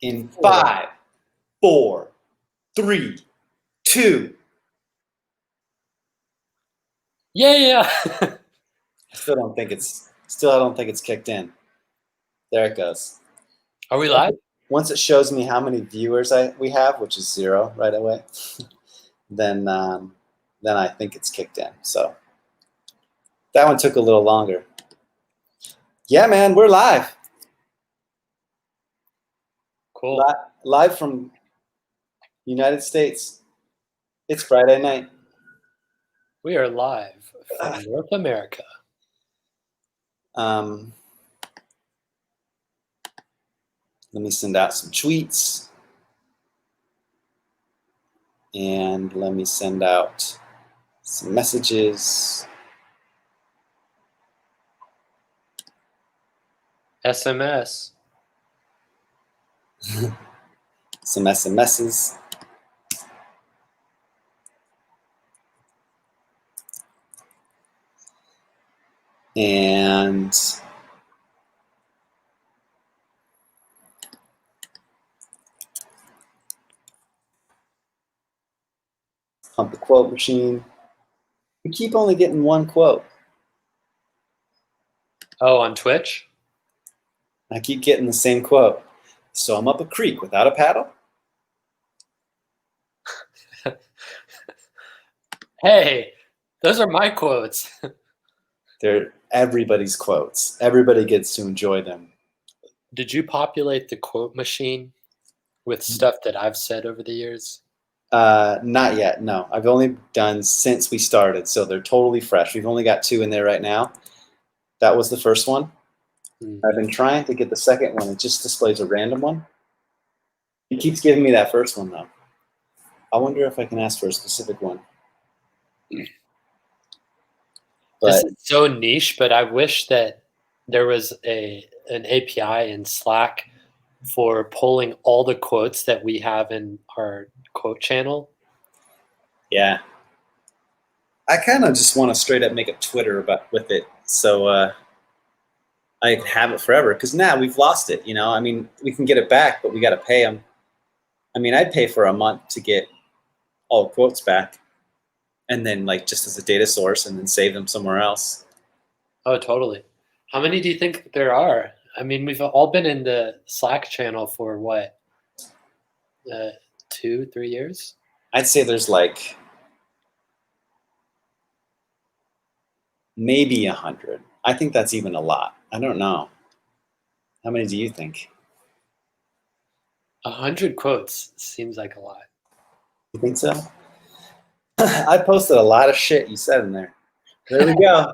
In 5, 4, 3, 2. Yeah. I don't think it's kicked in. There it goes. Are we live? Once it shows me how many viewers we have, which is 0 right away, then I think it's kicked in. So that one took a little longer. Yeah, man, we're live. Cool. Live from United States. It's Friday night. We are live from North America. Let me send out some tweets. And let me send out some messages. SMS. Some SMSs. And pump the quote machine. We keep only getting one quote. Oh, on Twitch? I keep getting the same quote. So I'm up a creek without a paddle. Hey, those are my quotes. They're everybody's quotes. Everybody gets to enjoy them. Did you populate the quote machine with stuff that I've said over the years? Not yet, no. I've only done since we started, so they're totally fresh. We've only got 2 in there right now. That was the first one. I've been trying to get the second one. It just displays a random one. It keeps giving me that first one, though. I wonder if I can ask for a specific one. This is so niche, but I wish that there was an API in Slack for pulling all the quotes that we have in our quote channel. Yeah. I kind of just want to straight up make a Twitter with it, so I can have it forever. Because now we've lost it, you know. I mean, we can get it back, but we got to pay them. I mean, I'd pay for a month to get all quotes back, and then like just as a data source, and then save them somewhere else. Oh, totally. How many do you think there are? I mean, we've all been in the Slack channel for what, 2, 3 years? I'd say there's like maybe 100. I think that's even a lot. I don't know. How many do you think? 100 quotes seems like a lot. You think so? I posted a lot of shit you said in there. There we go.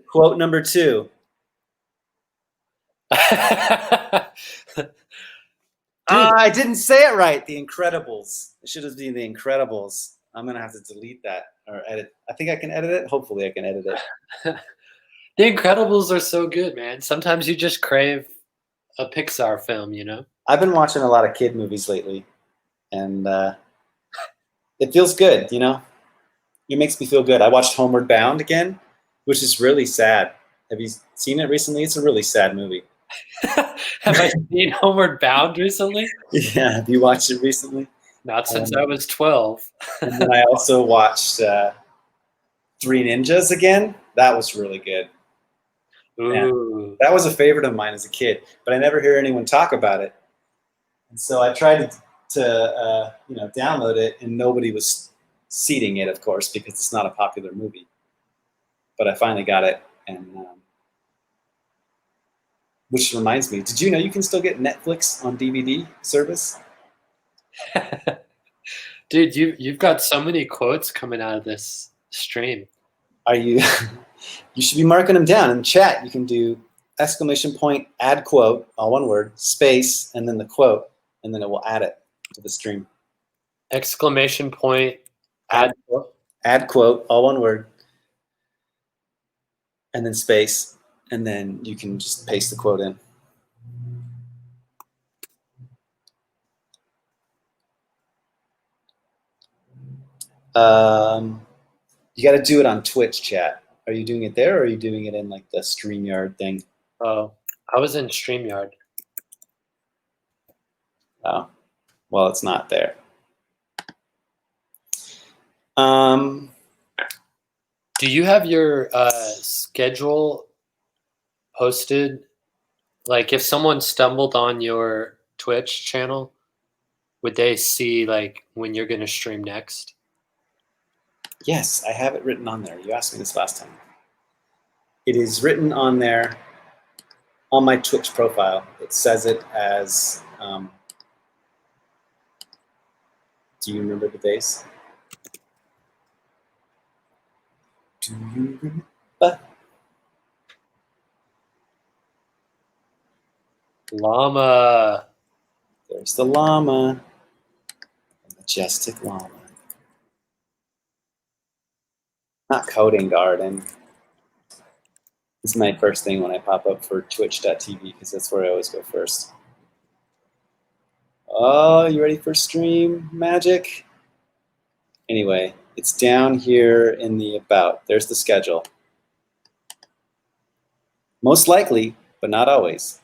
Quote number 2. I didn't say it right. The Incredibles. It should have been The Incredibles. I'm going to have to delete that or edit. I think I can edit it. Hopefully I can edit it. The Incredibles are so good, man. Sometimes you just crave a Pixar film, you know? I've been watching a lot of kid movies lately, and it feels good, you know? It makes me feel good. I watched Homeward Bound again, which is really sad. Have you seen it recently? It's a really sad movie. Have I seen Homeward Bound recently? Yeah, have you watched it recently? Not since I was 12. And then I also watched 3 Ninjas again. That was really good. Ooh. That was a favorite of mine as a kid, but I never hear anyone talk about it. And so I tried to download it, and nobody was seeding it, of course, because it's not a popular movie. But I finally got it, and which reminds me, did you know you can still get Netflix on DVD service? Dude, you've got so many quotes coming out of this stream. Are you? You should be marking them down in chat. You can do ! Add quote, all one word, space, and then the quote, and then it will add it to the stream. ! Add quote. Add quote, all one word, and then space, and then you can just paste the quote in. You got to do it on Twitch chat. Are you doing it there, or are you doing it in like the StreamYard thing? Oh, I was in StreamYard. Oh, well, it's not there. Do you have your schedule posted? Like, if someone stumbled on your Twitch channel, would they see like when you're going to stream next? Yes, I have it written on there. You asked me this last time. It is written on there on my Twitch profile. It says it as, do you remember the days? Do you remember? Llama. There's the llama, the majestic llama. Not coding garden. This is my first thing when I pop up for twitch.tv because that's where I always go first. Oh, you ready for stream magic? Anyway, it's down here in the about. There's the schedule. Most likely, but not always.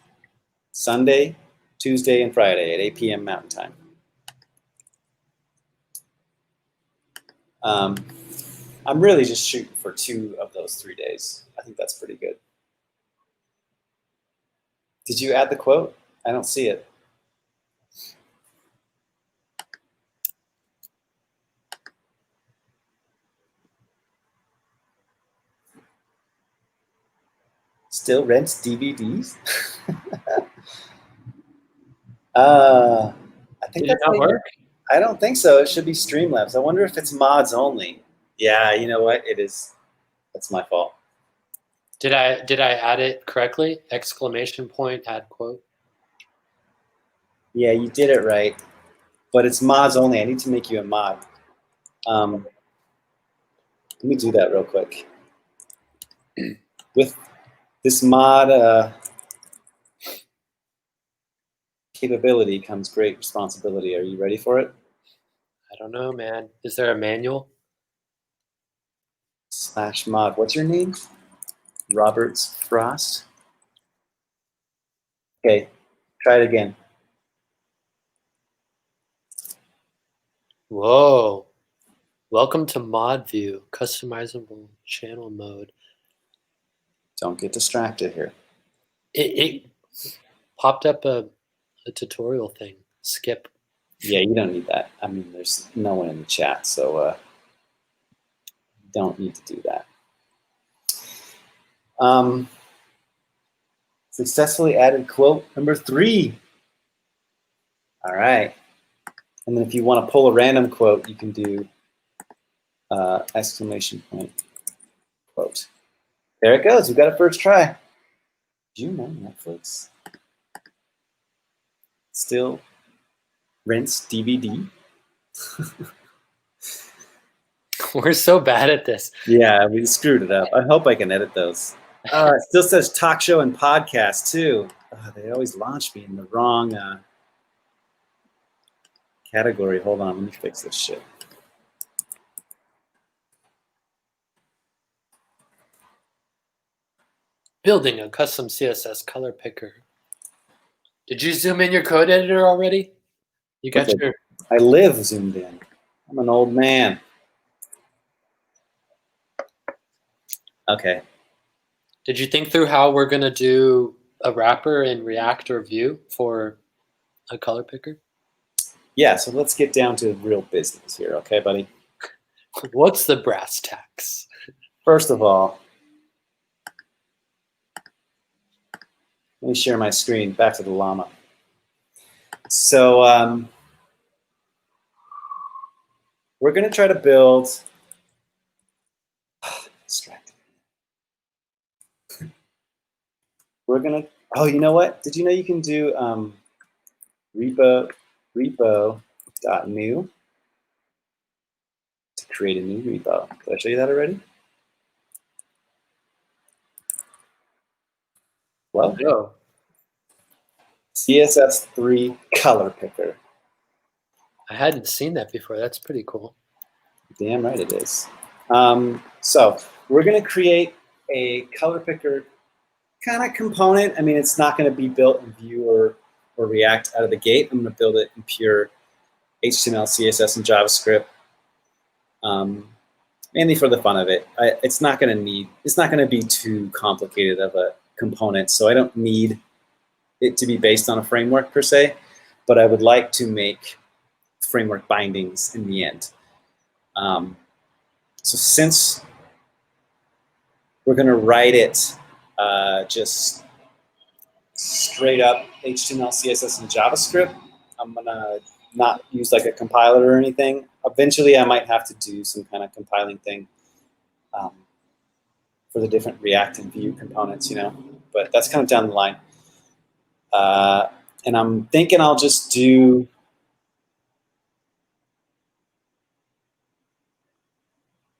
Sunday, Tuesday, and Friday at 8 p.m. Mountain Time. I'm really just shooting for 2 of those 3 days. I think that's pretty good. Did you add the quote? I don't see it. Still rents DVDs? I think Did it not work? I don't think so. It should be Streamlabs. I wonder if it's mods only. Yeah, you know what? It is. That's my fault. Did I add it correctly? Exclamation point, add quote. Yeah, you did it right. But it's mods only. I need to make you a mod. Let me do that real quick. With this mod capability comes great responsibility. Are you ready for it? I don't know, man. Is there a manual? /mod. What's your name? Roberts Frost. Okay, try it again. Whoa. Welcome to mod view, customizable channel mode. Don't get distracted here. It popped up a tutorial thing. Skip. Yeah, you don't need that. I mean, there's no one in the chat, so don't need to do that. Successfully added quote number 3. All right. And then if you want to pull a random quote, you can do exclamation point quote. There it goes. We got a first try. Do you know Netflix still rents DVD? We're so bad at this. Yeah, we screwed it up. I hope I can edit those. It still says talk show and podcast too. They always launch me in the wrong category. Hold on, let me fix this shit. Building a custom CSS color picker. Did you zoom in your code editor already? You got your... I live zoomed in. I'm an old man. Okay. Did you think through how we're going to do a wrapper in React or Vue for a color picker? Yeah, so let's get down to real business here, okay, buddy? What's the brass tacks? First of all, let me share my screen. Back to the llama. So we're going to try to build... distracted. We're going to... Oh, you know what? Did you know you can do repo.new to create a new repo? Did I show you that already? Well, No. CSS3 color picker. I hadn't seen that before. That's pretty cool. Damn right it is. So we're going to create a color picker kind of component. I mean, it's not going to be built in Vue or or React out of the gate. I'm going to build it in pure HTML, CSS, and JavaScript, mainly for the fun of it. It's not going to be too complicated of a component, so I don't need it to be based on a framework per se, but I would like to make framework bindings in the end. So since we're going to write it just straight up HTML, CSS, and JavaScript, I'm going to not use like a compiler or anything. Eventually, I might have to do some kind of compiling thing for the different React and Vue components, you know, but that's kind of down the line. And I'm thinking I'll just do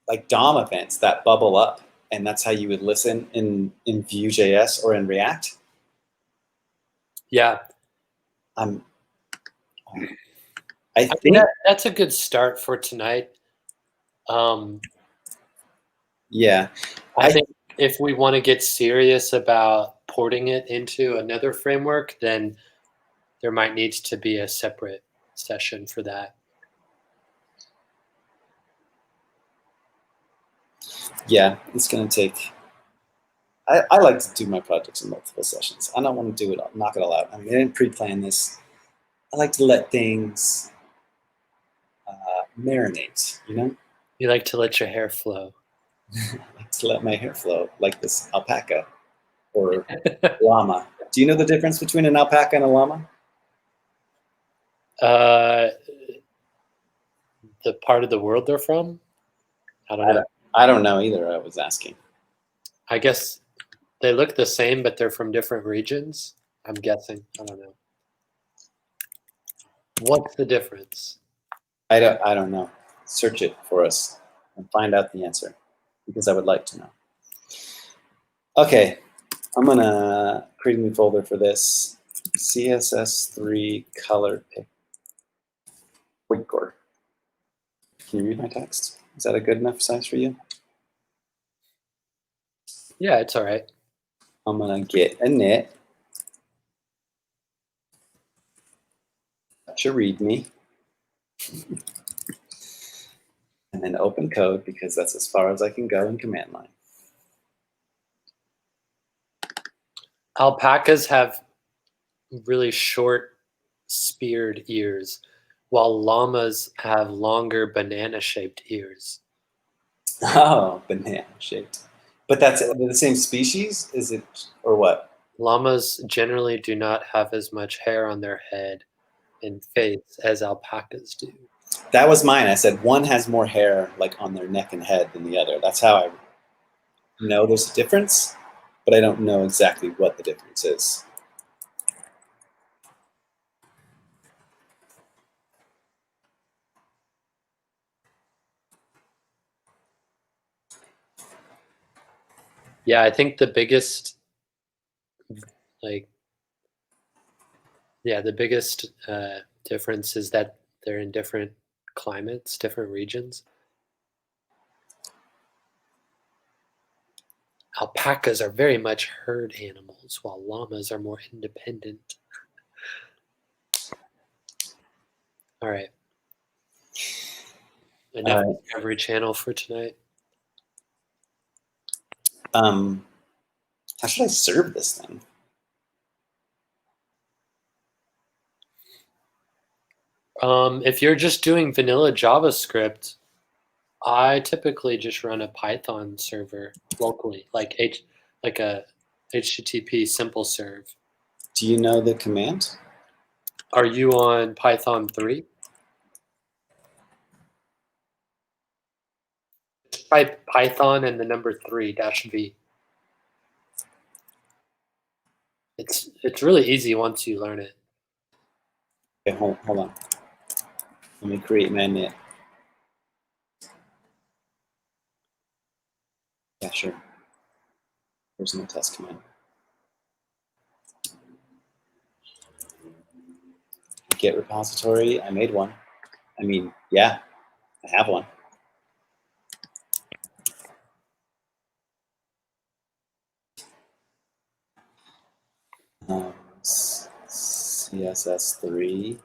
like DOM events that bubble up, and that's how you would listen in Vue.js or in React. Yeah. I think that's a good start for tonight. Yeah. I think if we want to get serious about porting it into another framework, then there might need to be a separate session for that. Yeah, it's going to take... I like to do my projects in multiple sessions. I don't want to do it, knock it all out. I mean, I didn't pre-plan this. I like to let things marinate, you know? You like to let your hair flow. I like to let my hair flow, like this alpaca or llama. Do you know the difference between an alpaca and a llama? The part of the world they're from? I don't know. I don't know either, I was asking. I guess they look the same, but they're from different regions. I'm guessing. I don't know. What's the difference? I don't know. Search it for us and find out the answer, because I would like to know. Okay, I'm gonna create a new folder for this. CSS3 color pick. Can you read my text? Is that a good enough size for you? Yeah, it's all right. I'm gonna get a init. That's your README. And then open code, because that's as far as I can go in command line. Alpacas have really short, speared ears, while llamas have longer banana-shaped ears. Oh, banana-shaped. But that's the same species, is it, or what? Llamas generally do not have as much hair on their head and face as alpacas do. That was mine. I said one has more hair like on their neck and head than the other. That's how I know there's a difference, but I don't know exactly what the difference is. Yeah, I think the biggest, difference is that they're in different climates, different regions. Alpacas are very much herd animals, while llamas are more independent. All right. Enough Discovery Channel for tonight. How should I serve this thing? If you're just doing vanilla JavaScript, I typically just run a Python server locally, like a HTTP simple serve. Do you know the command? Are you on Python 3? Type Python and the number 3-V. It's really easy once you learn it. Okay, hold on. Let me create my init. Yeah, sure. There's no test command. Git repository, I made one. I mean, yeah, I have one. CSS3.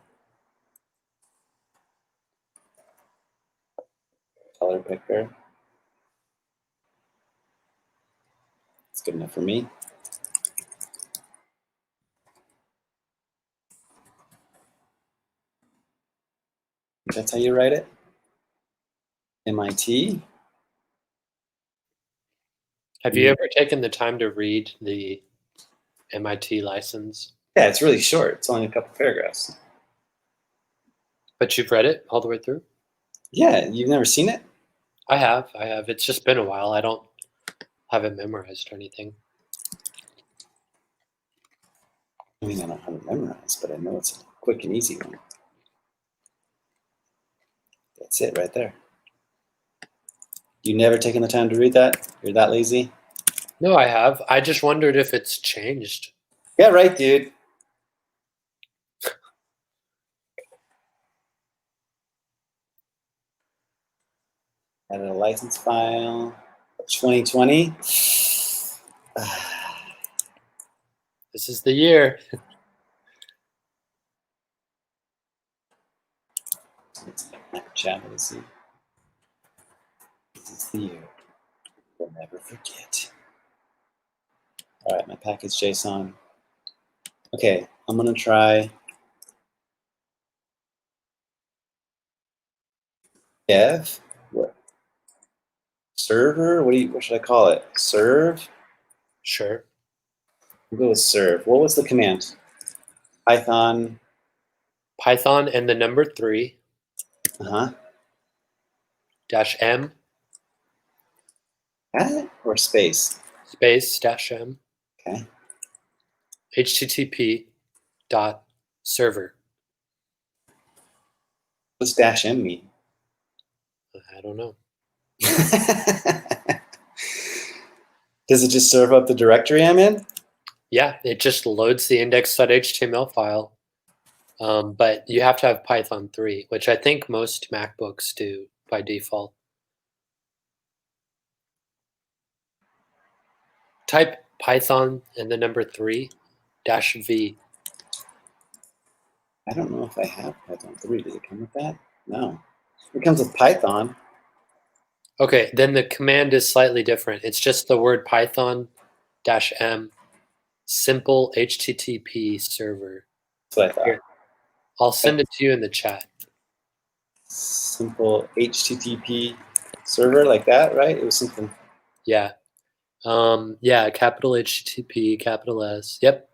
Color picker. It's good enough for me. That's how you write it? MIT? Have you ever taken the time to read the MIT license? Yeah, it's really short. It's only a couple paragraphs. But you've read it all the way through? Yeah, you've never seen it? I have. It's just been a while. I don't have it memorized or anything. I mean, I don't have it memorized, but I know it's a quick and easy one. That's it right there. You never taken the time to read that? You're that lazy? No, I have. I just wondered if it's changed. Yeah, right, dude. Added a license file. 2020. This is the year. Chat, let's see. This is the year. We'll never forget. All right, my package JSON. Okay, I'm gonna try dev. What? Server? What should I call it? Serve? Sure. We'll go with serve. What was the command? Python. Python and the number 3 -m Or space? space -m Okay. http.server. What does -m mean? I don't know. Does it just serve up the directory I'm in? Yeah, it just loads the index.html file. But you have to have Python 3, which I think most MacBooks do by default. Type Python and the number 3 -v. I don't know if I have Python 3. Does it come with that? No. It comes with Python. Okay, then the command is slightly different. It's just the word Python -m simple HTTP server. That's what I thought. Here, I'll send it to you in the chat. Simple HTTP server like that, right? It was something. Yeah. Yeah, capital HTTP, capital S. Yep.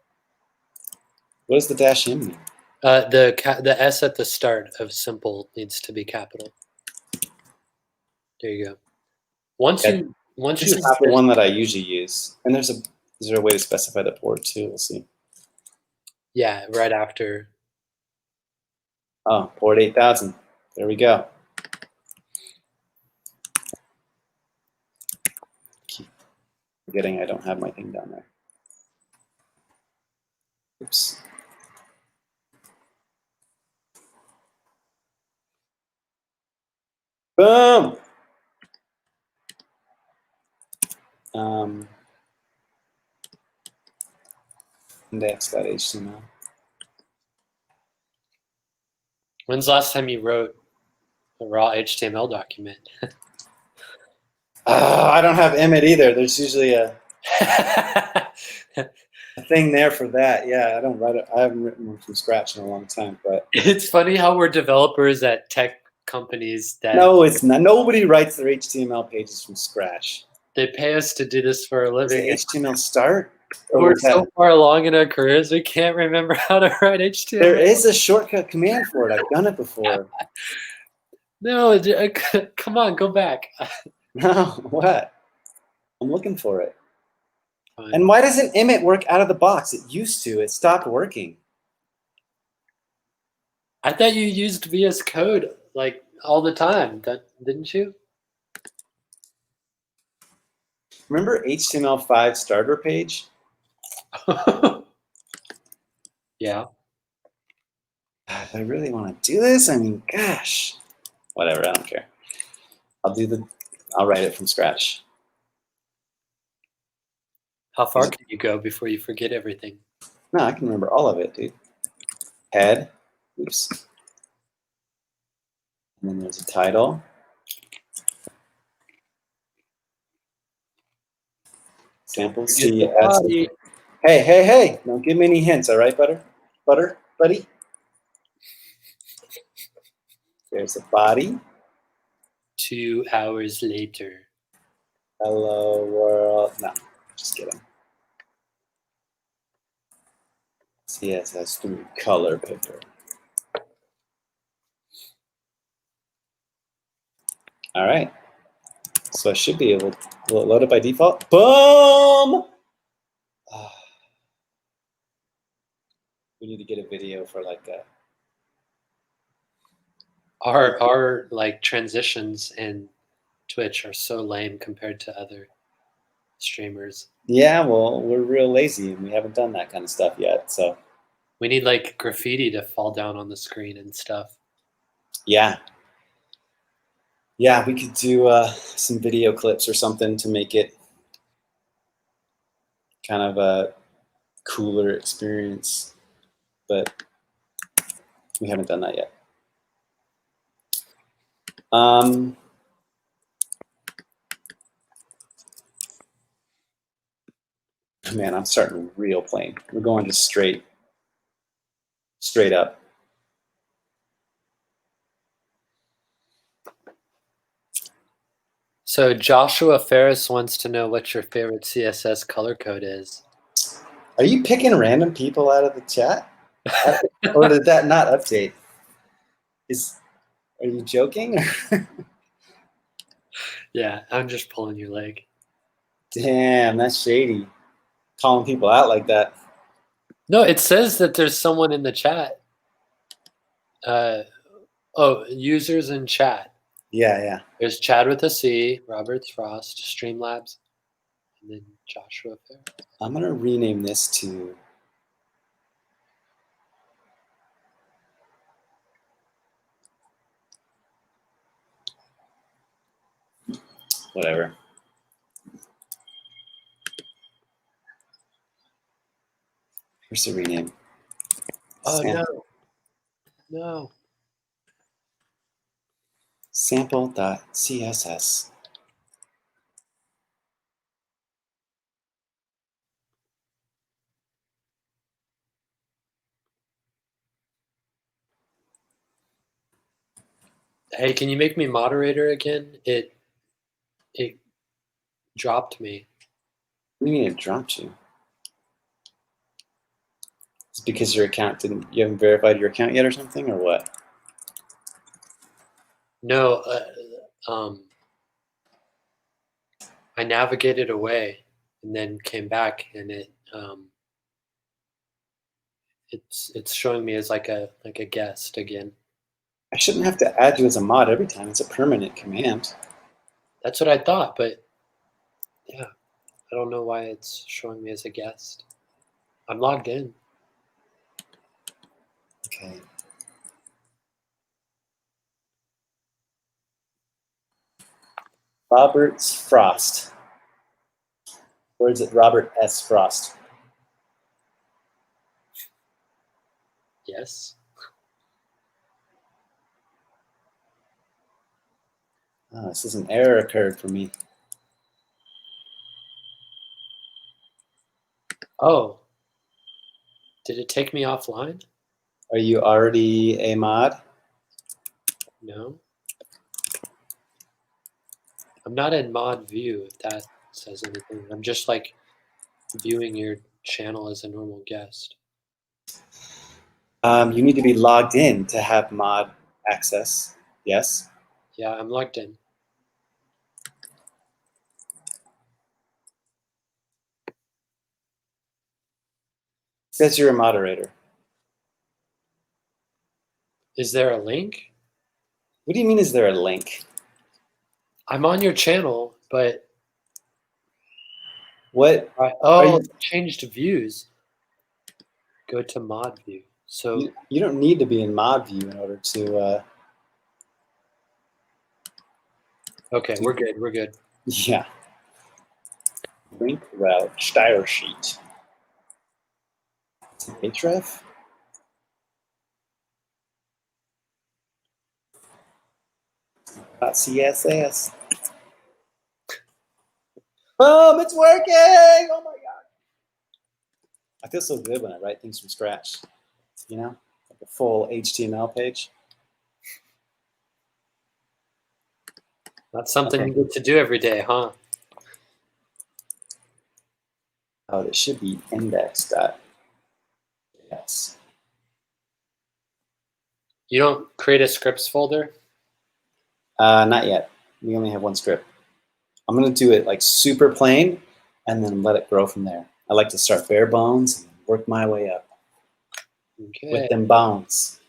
What does the -m mean? The S at the start of simple needs to be capital. There you go. Once you This is not the one that I usually use. And is there a way to specify the port too? We'll see. Yeah, right after. Oh, port 8000. There we go. Keep forgetting I don't have my thing down there. Oops. Boom. Index.html. When's the last time you wrote a raw HTML document? I don't have Emmet either. There's usually a thing there for that. Yeah, I don't write it. I haven't written one from scratch in a long time. But it's funny how we're developers at tech companies that no, it's not. Nobody writes their HTML pages from scratch. They pay us to do this for a living. HTML start? We're so far along in our careers, we can't remember how to write HTML. There is a shortcut command for it. I've done it before. No, come on, go back. No, what? I'm looking for it. Fine. And why doesn't Emmet work out of the box? It used to. It stopped working. I thought you used VS Code like all the time, didn't you? Remember HTML5 starter page? Yeah. If I really want to do this, I mean, gosh, whatever. I don't care. I'll write it from scratch. How far can you go before you forget everything? No, I can remember all of it, dude. head. Oops. And then there's a title. Sample CSS. Hey! Don't give me any hints, all right, buddy? There's a body. 2 hours later. Hello world. No, just kidding. CSS3 color picker. All right. So I should be able to, will it load it by default? Boom! We need to get a video for like a. Our like transitions in Twitch are so lame compared to other streamers. Yeah, well, we're real lazy and we haven't done that kind of stuff yet. So we need like graffiti to fall down on the screen and stuff. Yeah. Yeah, we could do some video clips or something to make it kind of a cooler experience, but we haven't done that yet. Man, I'm starting real plain. We're going just straight up. So Joshua Ferris wants to know what your favorite CSS color code is. Are you picking random people out of the chat? Or did that not update? Are you joking? Yeah, I'm just pulling your leg. Damn, that's shady. Calling people out like that. No, it says that there's someone in the chat. Users in chat. Yeah. There's Chad with a C, Robert Frost, Streamlabs, and then Joshua Ferris. I'm gonna rename this to whatever. Here's the rename. Oh, no. Sample.css. Hey, can you make me moderator again? It dropped me. What do you mean it dropped you? It's because your account you haven't verified your account yet or something, or what? No, I navigated away and then came back, and it's showing me as like a guest again. I shouldn't have to add you as a mod every time. It's a permanent command. That's what I thought, but yeah, I don't know why it's showing me as a guest. I'm logged in. Okay. Robert's Frost. Or is it Robert S. Frost? Yes. Oh, this is an error occurred for me. Oh. Did it take me offline? Are you already a mod? No. I'm not in mod view, if that says anything. I'm just like viewing your channel as a normal guest. You need to be logged in to have mod access. Yes? Yeah, I'm logged in. It says you're a moderator. Is there a link? What do you mean, is there a link? I'm on your channel, but What? changed views. Go to mod view. So you don't need to be in mod view in order to. Okay, we're good. Yeah. Link route style sheet. It's an href. CSS. It's working! Oh my god! I feel so good when I write things from scratch. You know, like a full HTML page. That's something you get to do every day, huh? Oh, it should be index.js. You don't create a scripts folder? Not yet. We only have one script. I'm going to do it like super plain and then let it grow from there. I like to start bare bones and work my way up with them bones.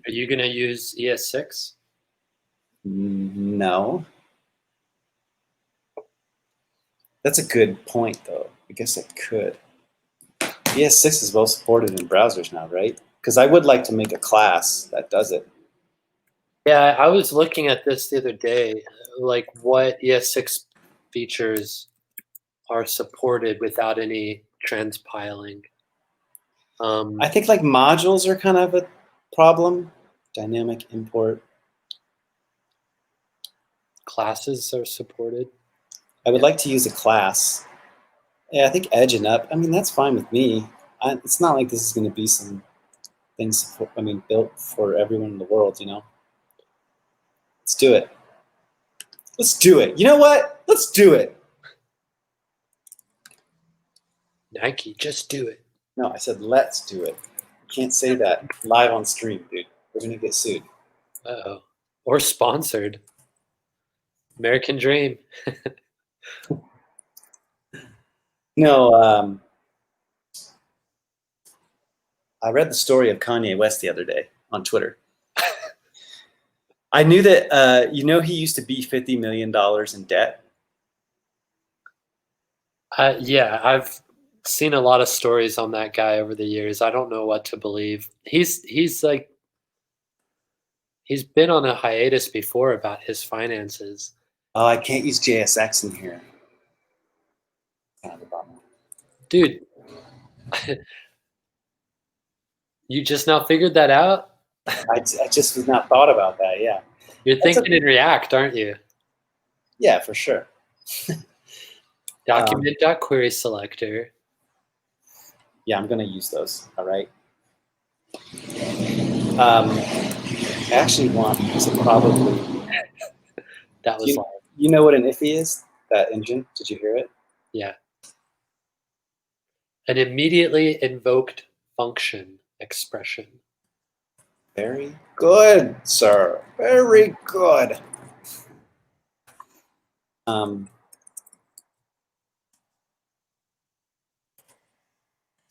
Are you going to use ES6? No. That's a good point, though. I guess I could. ES6 is well supported in browsers now, right? Because I would like to make a class that does it. Yeah, I was looking at this the other day, like what ES6 features are supported without any transpiling. I think like modules are kind of a problem. Dynamic import. Classes are supported. I would like to use a class. Yeah, I think Edge and up. I mean, that's fine with me. It's not like this is going to be some things, built for everyone in the world, you know? Let's do it. Let's do it. You know what? Let's do it. Nike, just do it. No, I said let's do it. You can't say that live on stream, dude. We're going to get sued. Uh-oh. Or sponsored. American Dream. No, I read the story of Kanye West the other day on Twitter. I knew that, he used to be $50 million in debt. Yeah, I've seen a lot of stories on that guy over the years. I don't know what to believe. He's been on a hiatus before about his finances. Oh, I can't use JSX in here. Kind of a bummer. Dude, you just now figured that out? I just was not thought about that, yeah. You're thinking in React, aren't you? Yeah, for sure. Document.query selector. Yeah, I'm going to use those, all right? I actually want to probably... That was you know what an iffy is? That engine? Did you hear it? Yeah. An immediately invoked function expression. Very good, sir. Very good. So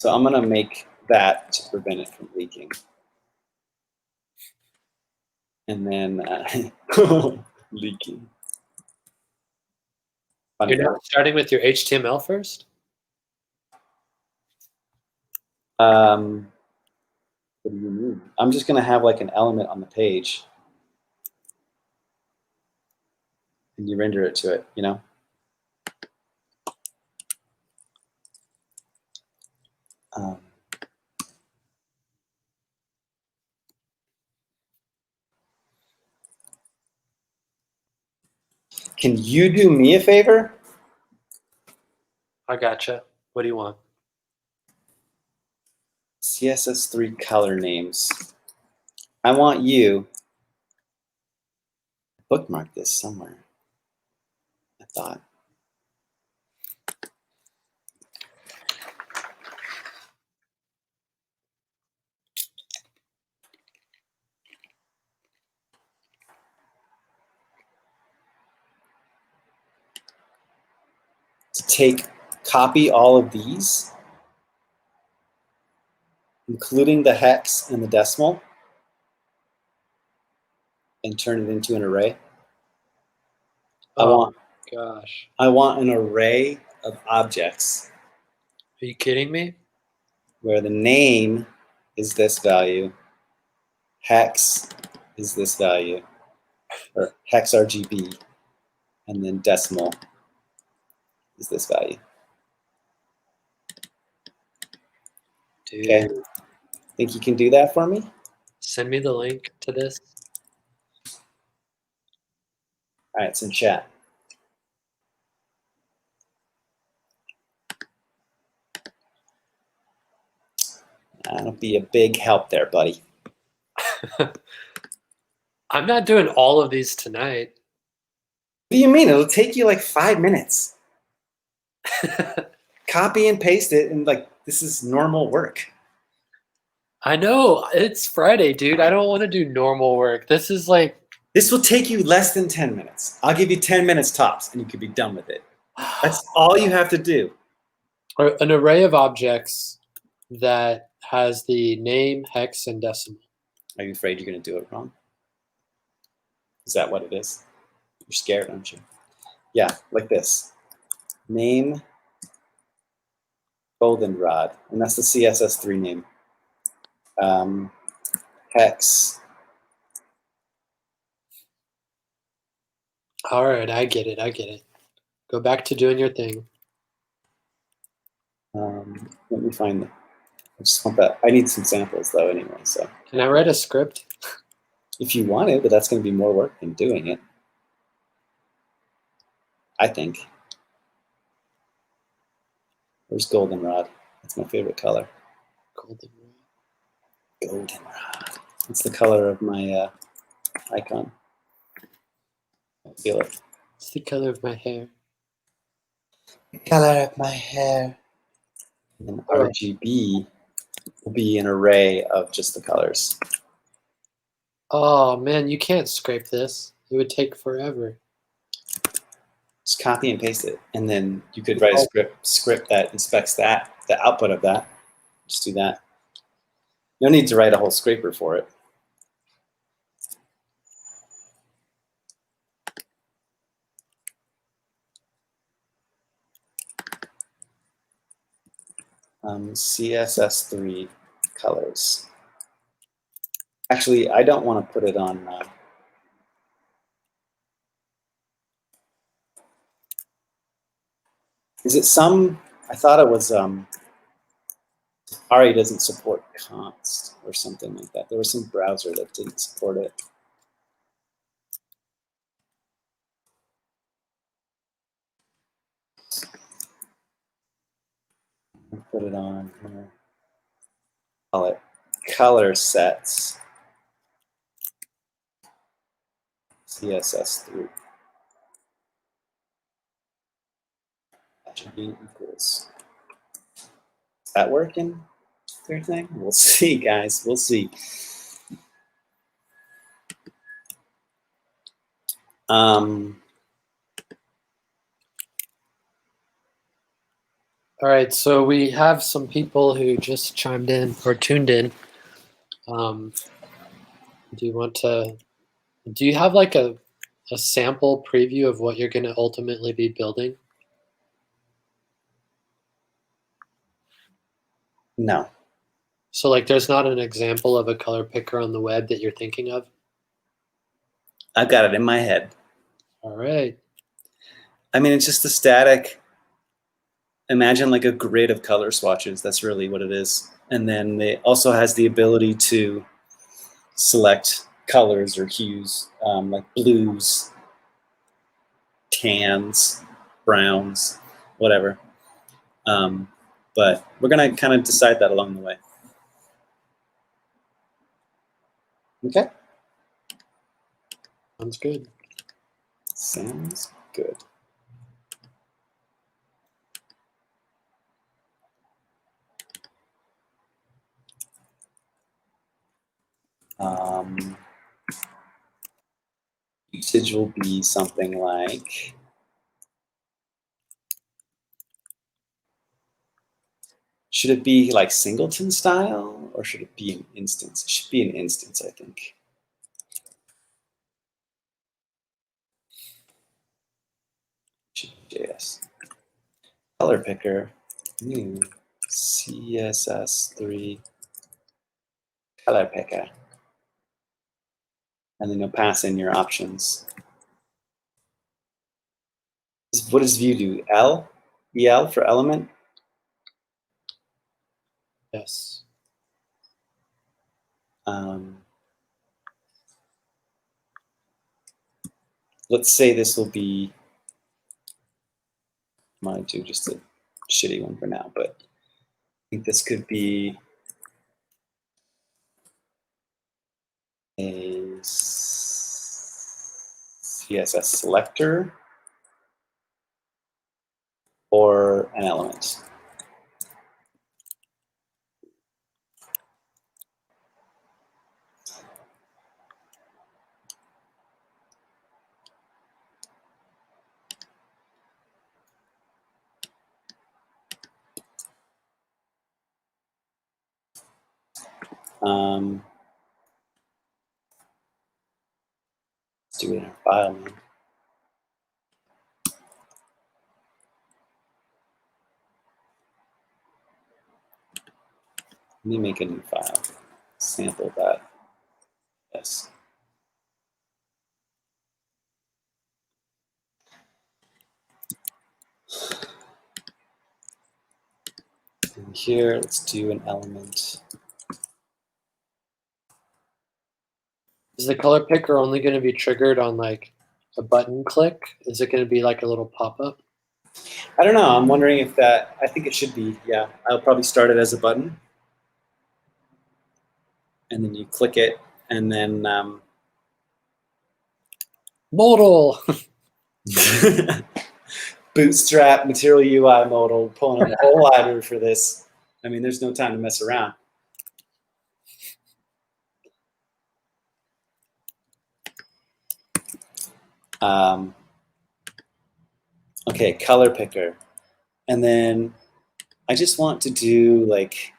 I'm going to make that to prevent it from leaking. And then leaking. You're not starting with your HTML first? What do you mean? I'm just going to have like an element on the page. And you render it to it, you know? Can you do me a favor? I gotcha. What do you want? CSS3 color names. I want you to bookmark this somewhere. I thought. To copy all of these, including the hex and the decimal, and turn it into an array. Oh gosh. I want an array of objects. Are you kidding me? Where the name is this value, hex is this value, or hex RGB, and then decimal is this value. Dude. Okay. Think you can do that for me? Send me the link to this. All right, it's in chat. That'll be a big help there, buddy. I'm not doing all of these tonight. What do you mean? It'll take you like 5 minutes. Copy and paste it, and like this is normal work. I know, it's Friday, dude. I don't want to do normal work. This is like... This will take you less than 10 minutes. I'll give you 10 minutes tops, and you could be done with it. That's all you have to do. An array of objects that has the name, hex, and decimal. Are you afraid you're going to do it wrong? Is that what it is? You're scared, aren't you? Yeah, like this. Name goldenrod, and that's the CSS3 name. Hex. All right, I get it. I get it. Go back to doing your thing. Let me find them. I just want that. I need some samples though, anyway. So. Can I write a script? If you want to, but that's going to be more work than doing it. I think. Where's goldenrod? That's my favorite color. Goldenrod. Goldenrod. It's the color of my icon. I feel it. It's the color of my hair. The color of my hair. And RGB will be an array of just the colors. Oh man, you can't scrape this. It would take forever. Just copy and paste it, and then you could write a script that inspects that, the output of that. Just do that. No need to write a whole scraper for it. CSS3 colors. Actually, I don't want to put it on. Is it some? I thought it was. Safari doesn't support const or something like that. There was some browser that didn't support it. I'll put it on here. Call it color sets. CSS3. Attribute equals. Is that working? Their thing? We'll see, guys. We'll see. All right, so we have some people who just chimed in or tuned in. Do you have like a sample preview of what you're going to ultimately be building? No. So like there's not an example of a color picker on the web that you're thinking of? I've got it in my head. All right. I mean, it's just a static. Imagine like a grid of color swatches. That's really what it is. And then it also has the ability to select colors or hues, like blues, tans, browns, whatever. But we're going to kind of decide that along the way. Okay? Sounds good. Sounds good. Usage will be something like, should it be like singleton style or should it be an instance? It should be an instance, I think. JS. Color picker, new CSS3 color picker. And then you'll pass in your options. What does view do? EL for element? Yes. let's say this will be, I might do just a shitty one for now, but I think this could be a CSS selector or an element. Let's do it in our file name. Let me make a new file. Sample that. Yes. And here, let's do an element. Is the color picker only going to be triggered on like a button click? Is it going to be like a little pop-up? I don't know. I'm wondering if that, I think it should be, yeah. I'll probably start it as a button. And then you click it, and then Modal. Bootstrap, Material UI modal, pulling up the whole library for this. I mean, there's no time to mess around. Okay, color picker. And then I just want to do like,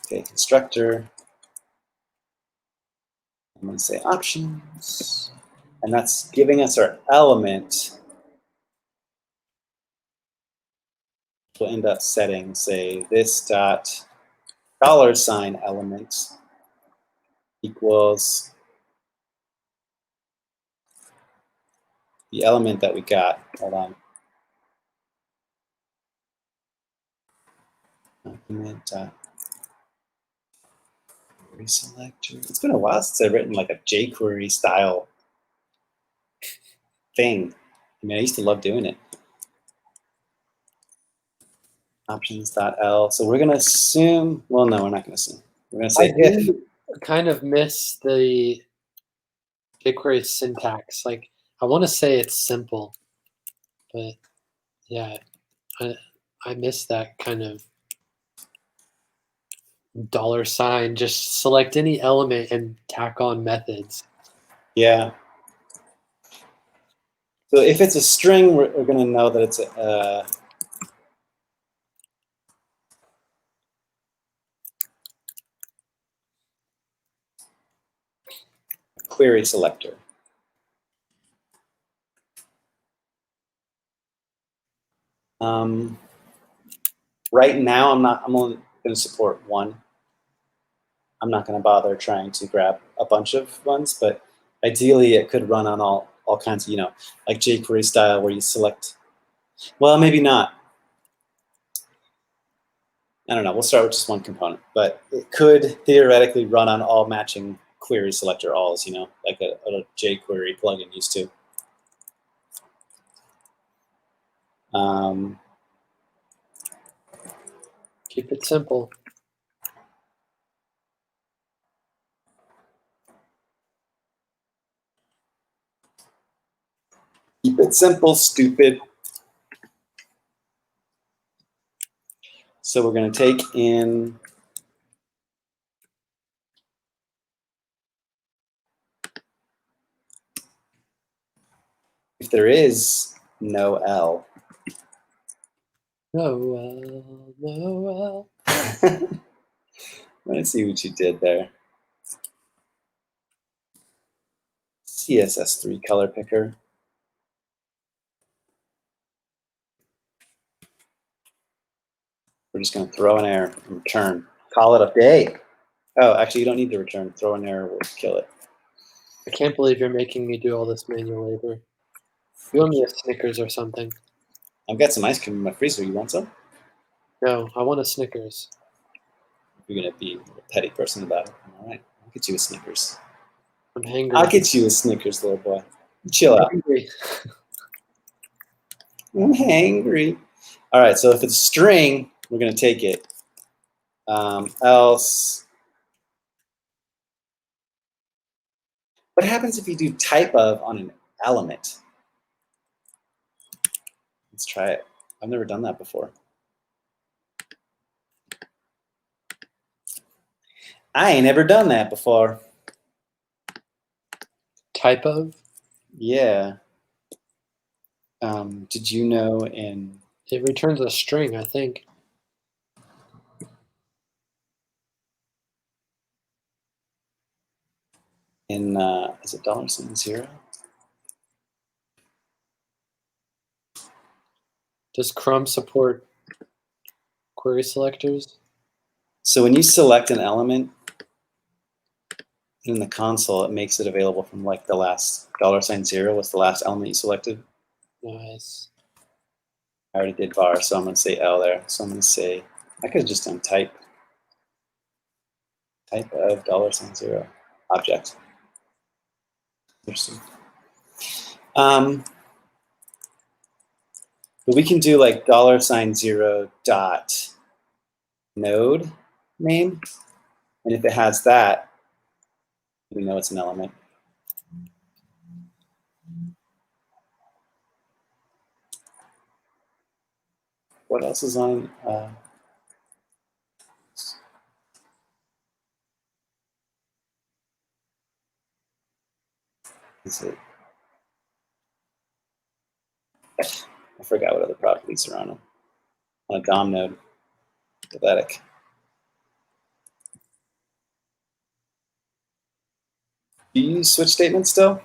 okay, constructor. I'm going to say options. And that's giving us our element. We'll end up setting, say, this dot $ element equals the element that we got. Hold on. Document dot query selector. It's been a while since I've written like a jQuery style thing. I mean, I used to love doing it. Options.l. So we're going to assume, well, no, we're not going to assume. We're going to say if. Kind of miss the jQuery syntax. Like, I want to say it's simple, but yeah, I miss that kind of $. Just select any element and tack on methods. Yeah. So if it's a string, we're going to know that it's a query selector. Right now, I'm only going to support one. I'm not going to bother trying to grab a bunch of ones, but ideally it could run on all kinds of, like jQuery style where you select, well, maybe not. I don't know, we'll start with just one component, but it could theoretically run on all matching query selector alls, like a jQuery plugin used to. Keep it simple. Keep it simple, stupid. So we're going to take in if there is no L. No. Let's see what you did there. CSS3 color picker. We're just going to throw an error and return. Call it a day. Oh, actually, you don't need to return. Throw an error, we'll kill it. I can't believe you're making me do all this manual labor. You owe me a Snickers or something. I've got some ice cream in my freezer. You want some? No, I want a Snickers. You're going to be a petty person about it. All right, I'll get you a Snickers. I'm hangry. I'll get you a Snickers, little boy. Chill out. I'm hangry. All right, so if it's a string, we're going to take it. Else, what happens if you do type of on an element? Let's try it. I've never done that before. I ain't ever done that before. Type of? Yeah. Did you know in... It returns a string, I think. In, is it $0? Does Chrome support query selectors? So when you select an element in the console, it makes it available from like the last $0 was the last element you selected. Nice. I already did var, so I'm going to say L there. So I'm going to say, I could have just done type of $0 object. Interesting. But we can do like $0 dot node name, and if it has that, we know it's an element. What else is on? Is it? I forgot what other properties are on a DOM node. Pathetic. Do you use switch statements still?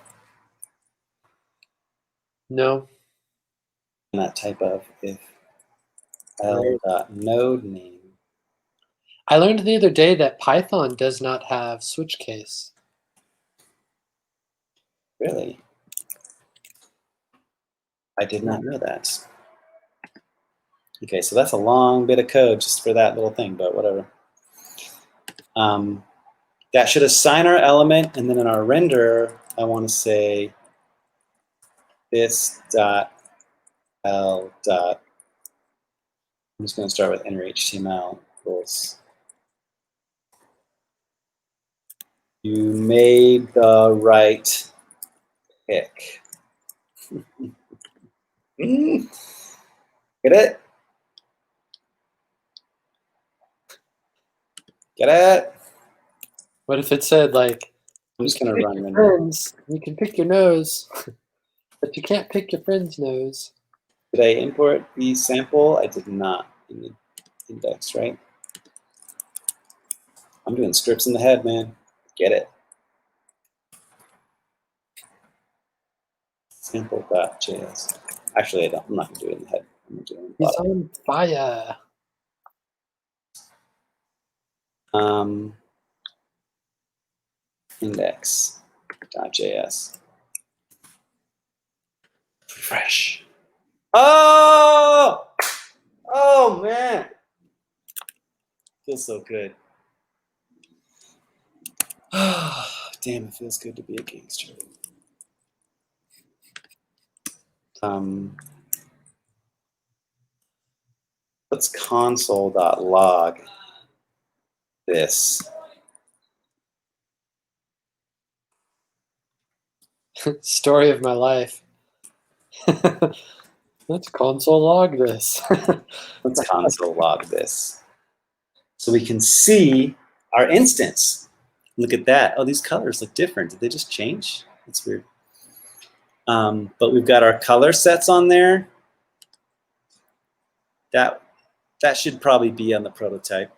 No. And that type of if L.node name. I learned the other day that Python does not have switch case. Really? I did not know that. Okay, so that's a long bit of code just for that little thing, but whatever. That should assign our element, and then in our render, I want to say this dot L dot. I'm just going to start with inner HTML equals. You made the right pick. Get it? Get it? What if it said like, I'm just going to run render. friends, you can pick your nose, but you can't pick your friend's nose. Did I import the sample? I did not in the index, right? I'm doing scripts in the head, man. Get it? Sample.js. Actually, I'm not going to do it in the head. I'm going to do it in the He's bottom. on fire. Index.js. Refresh. Oh! Oh, man. Feels so good. Damn, it feels good to be a gangster. Let's console.log this. Story of my life. Let's console log this. Let's console log this. So we can see our instance. Look at that. Oh, these colors look different. Did they just change? That's weird. But we've got our color sets on there. That should probably be on the prototype.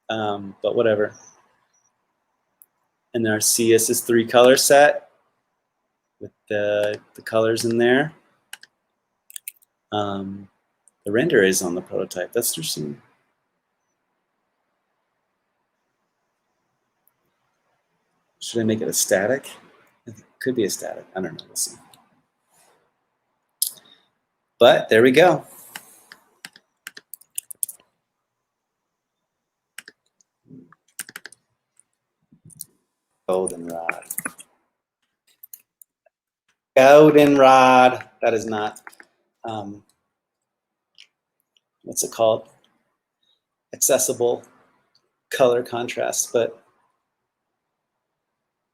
But whatever. And our CSS3 color set with the colors in there. The render is on the prototype. That's interesting. Should I make it a static? It could be a static. I don't know. We'll see. But there we go. Goldenrod. Goldenrod. That is not, what's it called? Accessible color contrast, but.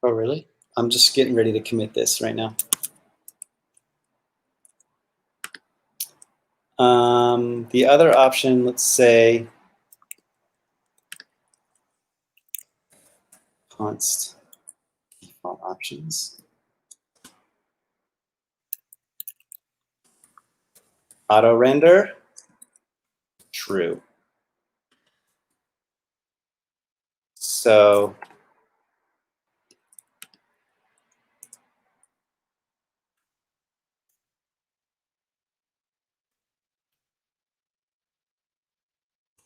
Oh, really? I'm just getting ready to commit this right now. The other option, let's say, const default options. Auto render, true. So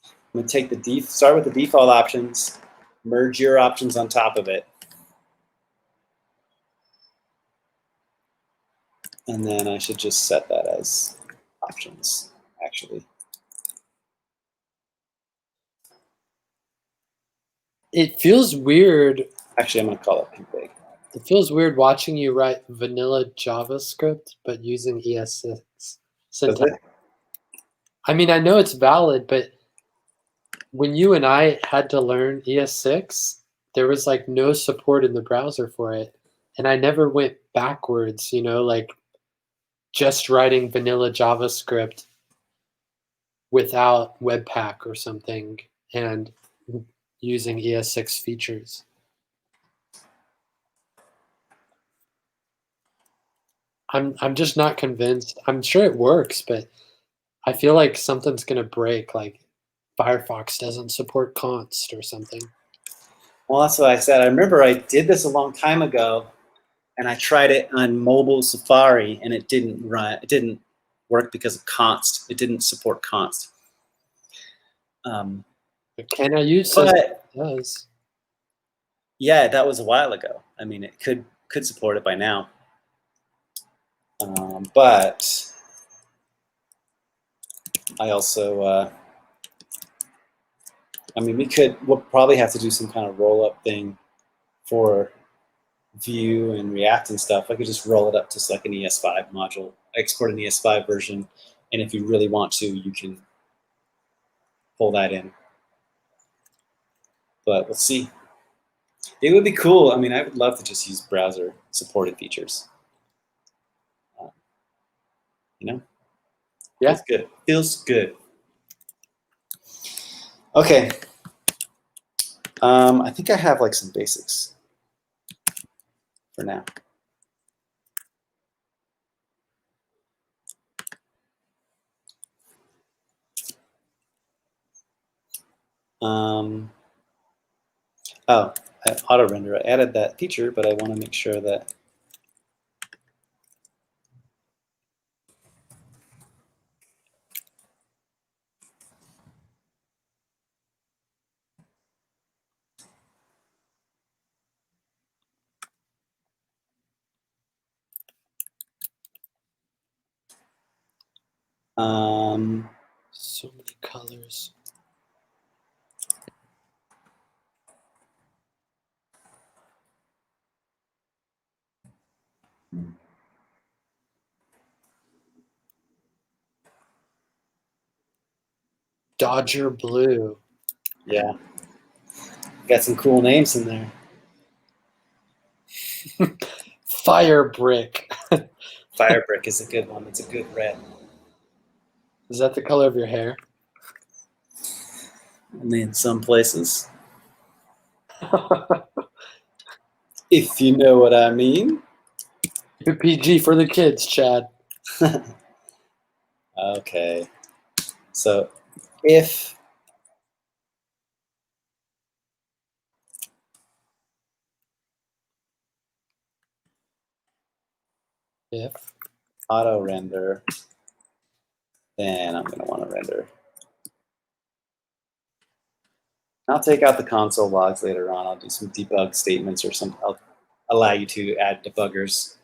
I'm gonna take start with the default options, merge your options on top of it. And then I should just set that as options, actually. It feels weird. Actually, I'm gonna call it config. It feels weird watching you write vanilla JavaScript, but using ES6 syntax. I mean, I know it's valid, but when you and I had to learn ES6, there was like no support in the browser for it. And I never went backwards, you know, like just writing vanilla JavaScript without Webpack or something and using ES6 features. I'm just not convinced. I'm sure it works, but I feel like something's gonna break, like Firefox doesn't support const or something. Well, that's what I said. I remember I did this a long time ago, and I tried it on mobile Safari, and it didn't run. It didn't work because of const. It didn't support const. Can I use CSS? It does. Yeah, that was a while ago. I mean, it could support it by now. But I also, I mean, we'll probably have to do some kind of roll-up thing for Vue and React and stuff. I could just roll it up to like an ES5 module, export an ES5 version, and if you really want to, you can pull that in. But we'll see. It would be cool. I mean, I would love to just use browser-supported features. You know? Yeah. Feels good. Feels good. Okay. I think I have like some basics for now. Oh, auto render. I added that feature, but I want to make sure that so many colors. Dodger blue. Yeah. Got some cool names in there. Fire brick. Fire brick is a good one. It's a good red. Is that the color of your hair? I mean, some places. If you know what I mean. PG for the kids, Chad. Okay. So if auto render, then I'm going to want to render. I'll take out the console logs later on. I'll do some debug statements or something. I'll allow you to add debuggers.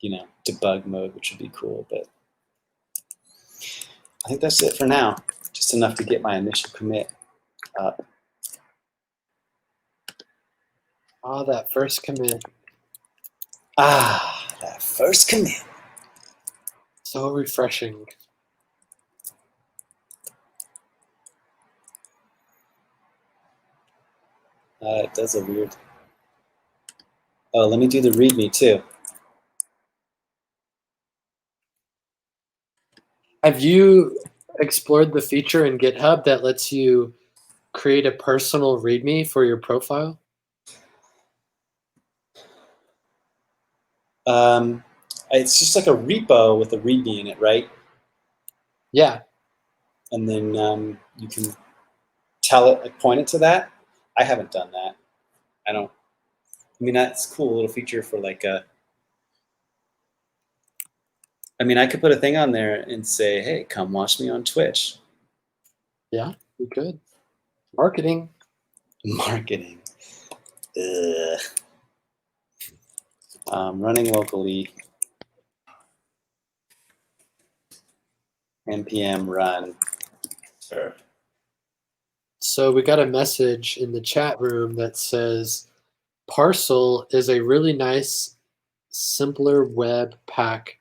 You know, debug mode, which would be cool, but I think that's it for now. Just enough to get my initial commit. up. Ah, that first commit. Ah, that first commit. So refreshing. It does a weird. Oh, let me do the README too. Have you explored the feature in GitHub that lets you create a personal README for your profile? It's just like a repo with a README in it, right? Yeah. And then you can tell it, like, point it to that. I haven't done that. I mean, that's a cool little feature for like a. I mean, I could put a thing on there and say, "Hey, come watch me on Twitch." Yeah, you could. Marketing. Marketing. Ugh. Running locally. npm run. Sure. So we got a message in the chat room that says Parcel is a really nice, simpler web pack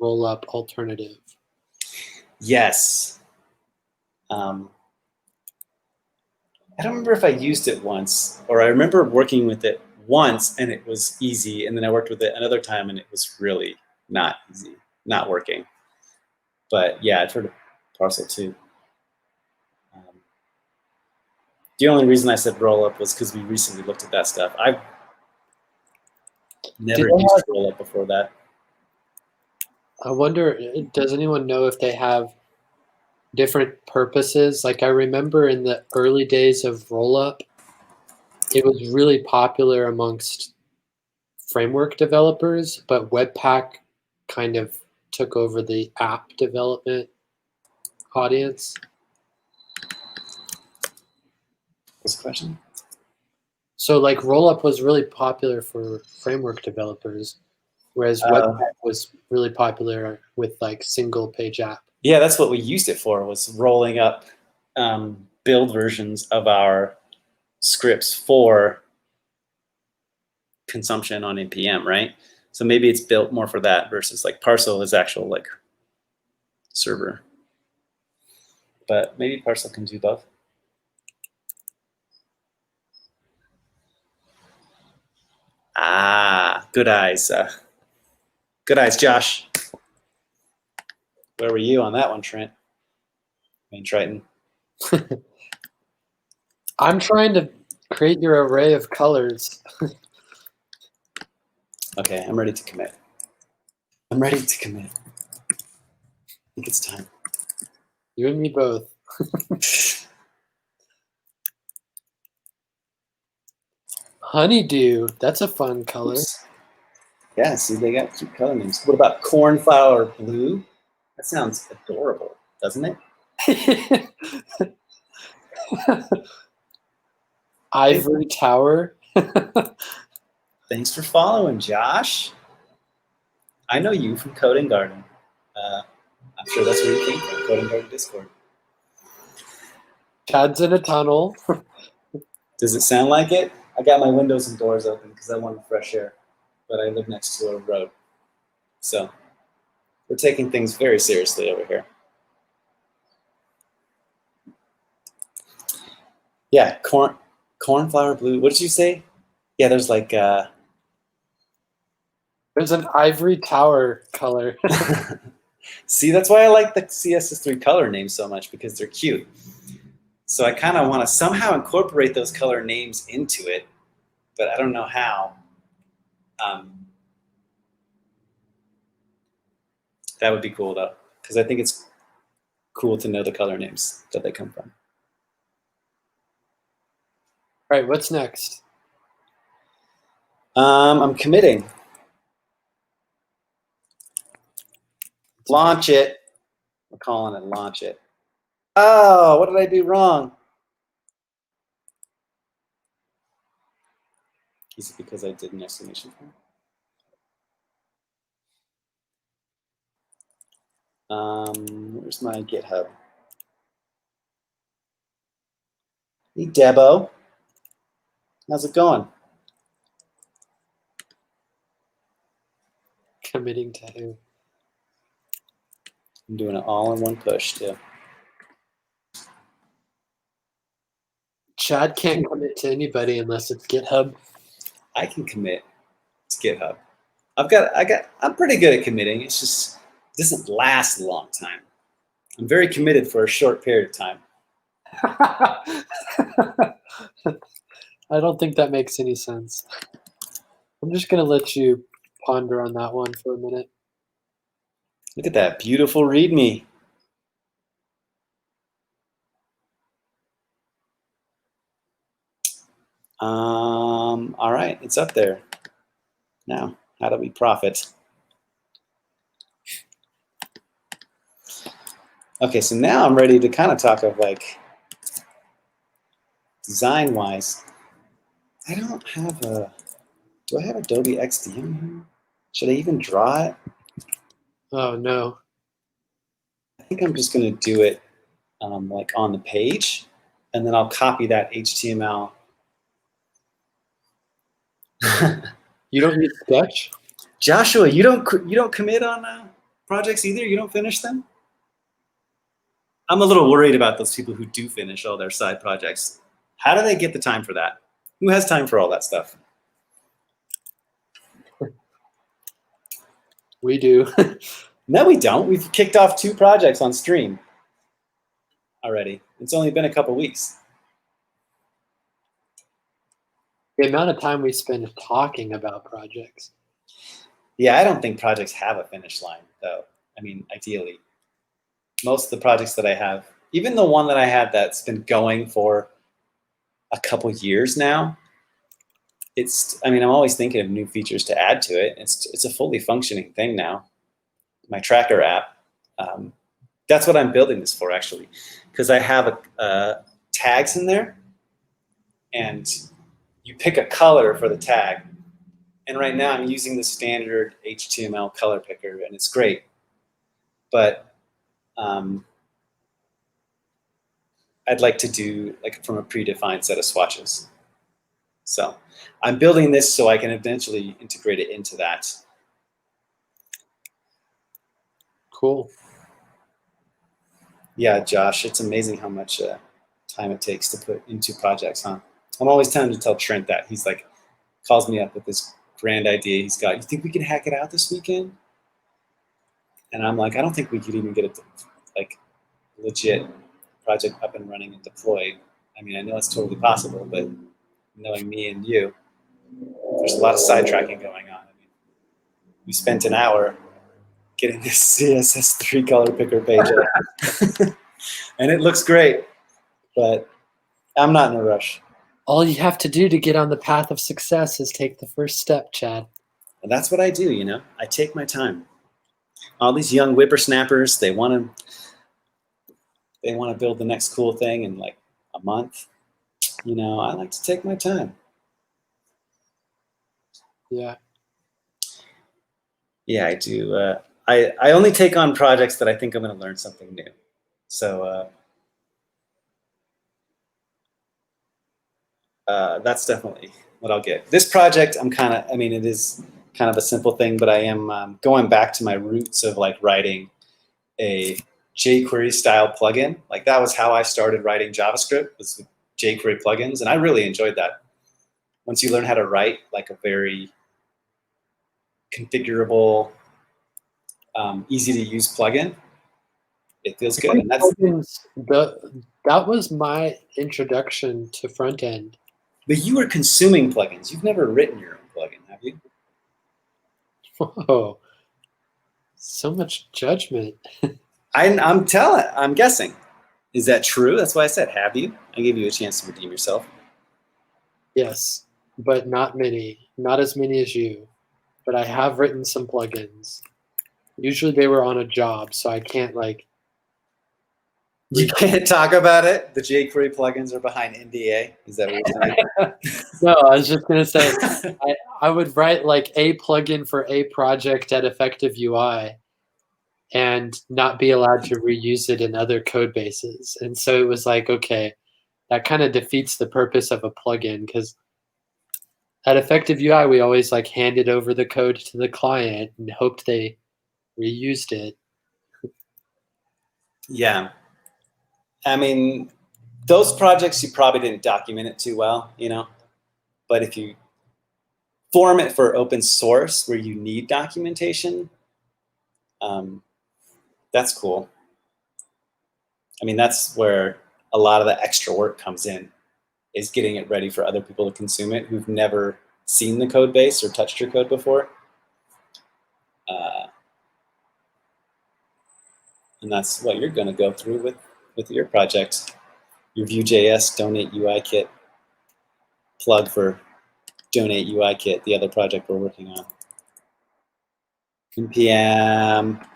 roll-up alternative. Yes. I don't remember if I used it once, or I remember working with it once and it was easy, and then I worked with it another time and it was really not easy, not working. But yeah, I've heard of Parcel too. The only reason I said roll-up was because we recently looked at that stuff. I've never used roll-up before that. I wonder, does anyone know if they have different purposes? Like, I remember in the early days of rollup, it was really popular amongst framework developers, but Webpack kind of took over the app development audience. What's the question? So like rollup was really popular for framework developers, whereas Webpack was really popular with like single page app. Yeah, that's what we used it for, was rolling up build versions of our scripts for consumption on npm, right? So maybe it's built more for that versus like Parcel is actual like server. But maybe Parcel can do both. Ah, good eyes. Good eyes, Josh. Where were you on that one, Trent? I mean, Triton. I'm trying to create your array of colors. Okay, I'm ready to commit. I'm ready to commit. I think it's time. You and me both. Honeydew, that's a fun color. Oops. Yeah, see, they got cute color names. What about cornflower blue? That sounds adorable, doesn't it? Ivory Tower. Thanks for following, Josh. I know you from Coding Garden. I'm sure that's where you came from, Coding Garden Discord. Chad's in a tunnel. Does it sound like it? I got my windows and doors open because I wanted fresh air, but I live next to a road. So we're taking things very seriously over here. Yeah, cornflower blue. What did you say? Yeah, there's like There's an ivory tower color. see, that's why I like the CSS3 color names so much, because they're cute. So I kind of want to somehow incorporate those color names into it, but I don't know how. That would be cool though, because I think it's cool to know the color names that they come from. All right, what's next? I'm committing. Launch it. We're calling it launch it. Oh, what did I do wrong? Is it because I did an exclamation point? Where's my GitHub? Hey, Debo. How's it going? Committing to who? I'm doing it all in one push, too. Chad can't commit to anybody unless it's GitHub. I can commit to GitHub. I'm pretty good at committing. It's just, it doesn't last a long time. I'm very committed for a short period of time. I don't think that makes any sense. I'm just going to let you ponder on that one for a minute. Look at that beautiful README. All right, it's up there. Now, how do we profit? Okay, so now I'm ready to kind of talk of like design-wise. I don't have a, do I have Adobe XD in here? Should I even draw it? Oh, no. I think I'm just gonna do it like on the page, and then I'll copy that HTML. You don't use Sketch? Joshua, you don't commit on projects either? You don't finish them? I'm a little worried about those people who do finish all their side projects. How do they get the time for that? Who has time for all that stuff? We do. No, we don't. We've kicked off 2 projects on stream already. It's only been a couple weeks. The amount of time we spend talking about projects. Yeah, I don't think projects have a finish line, though. I mean, ideally. Most of the projects that I have, even the one that I had that's been going for a couple years now, I'm always thinking of new features to add to it. It's a fully functioning thing now. My tracker app. That's what I'm building this for, actually, because I have tags in there, and you pick a color for the tag. And right now I'm using the standard HTML color picker, and it's great. But I'd like to do like from a predefined set of swatches. So I'm building this so I can eventually integrate it into that. Cool. Yeah, Josh, it's amazing how much time it takes to put into projects, huh? I'm always tempted to tell Trent that. He's like, calls me up with this grand idea he's got. You think we can hack it out this weekend? And I'm like, I don't think we could even get it to, like, legit project up and running and deployed. I mean, I know it's totally possible, but knowing me and you, there's a lot of sidetracking going on. I mean, we spent an hour getting this CSS3 color picker page up. And it looks great, but I'm not in a rush. All you have to do to get on the path of success is take the first step, Chad. And that's what I do, you know? I take my time. All these young whippersnappers, they want to build the next cool thing in like a month. You know, I like to take my time. Yeah. Yeah, I do. I only take on projects that I think I'm going to learn something new. So that's definitely what I'll get. This project, it is kind of a simple thing, but I am going back to my roots of like writing a jQuery style plugin. Like that was how I started writing JavaScript, was with jQuery plugins, and I really enjoyed that. Once you learn how to write like a very configurable, easy to use plugin, it feels good. And that was my introduction to front end. But you are consuming plugins. You've never written your own plugin, have you? Whoa, so much judgment. I'm guessing. Is that true? That's why I said, have you? I gave you a chance to redeem yourself. Yes, but not many. Not as many as you. But I have written some plugins. Usually they were on a job, so I can't like... You can't talk about it? The jQuery plugins are behind NDA? Is that what you're saying? No, I was just going to say, I would write like a plugin for a project at Effective UI and not be allowed to reuse it in other code bases. And so it was like, okay, that kind of defeats the purpose of a plugin, because at Effective UI, we always like handed over the code to the client and hoped they reused it. Yeah. I mean, those projects, you probably didn't document it too well, you know, but if you form it for open source where you need documentation, that's cool. I mean, that's where a lot of the extra work comes in, is getting it ready for other people to consume it who've never seen the code base or touched your code before. And that's what you're going to go through with your project. Your Vue.js Donate UI Kit plug for Donate UI Kit, the other project we're working on. npm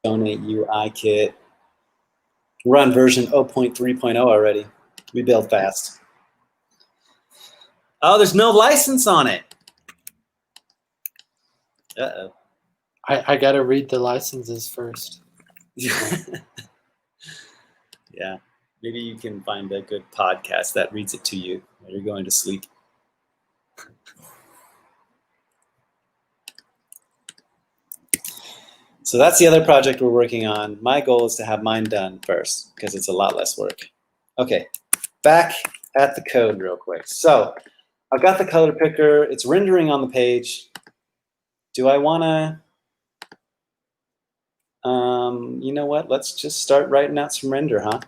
Donate UI Kit. We're on version 0.3.0 already. We build fast. Oh, there's no license on it. Uh-oh. I got to read the licenses first. Yeah, maybe you can find a good podcast that reads it to you while you're going to sleep. So that's the other project we're working on. My goal is to have mine done first because it's a lot less work. Okay, back at the code real quick. So I've got the color picker. It's rendering on the page. Do I want to, you know what? Let's just start writing out some render, huh?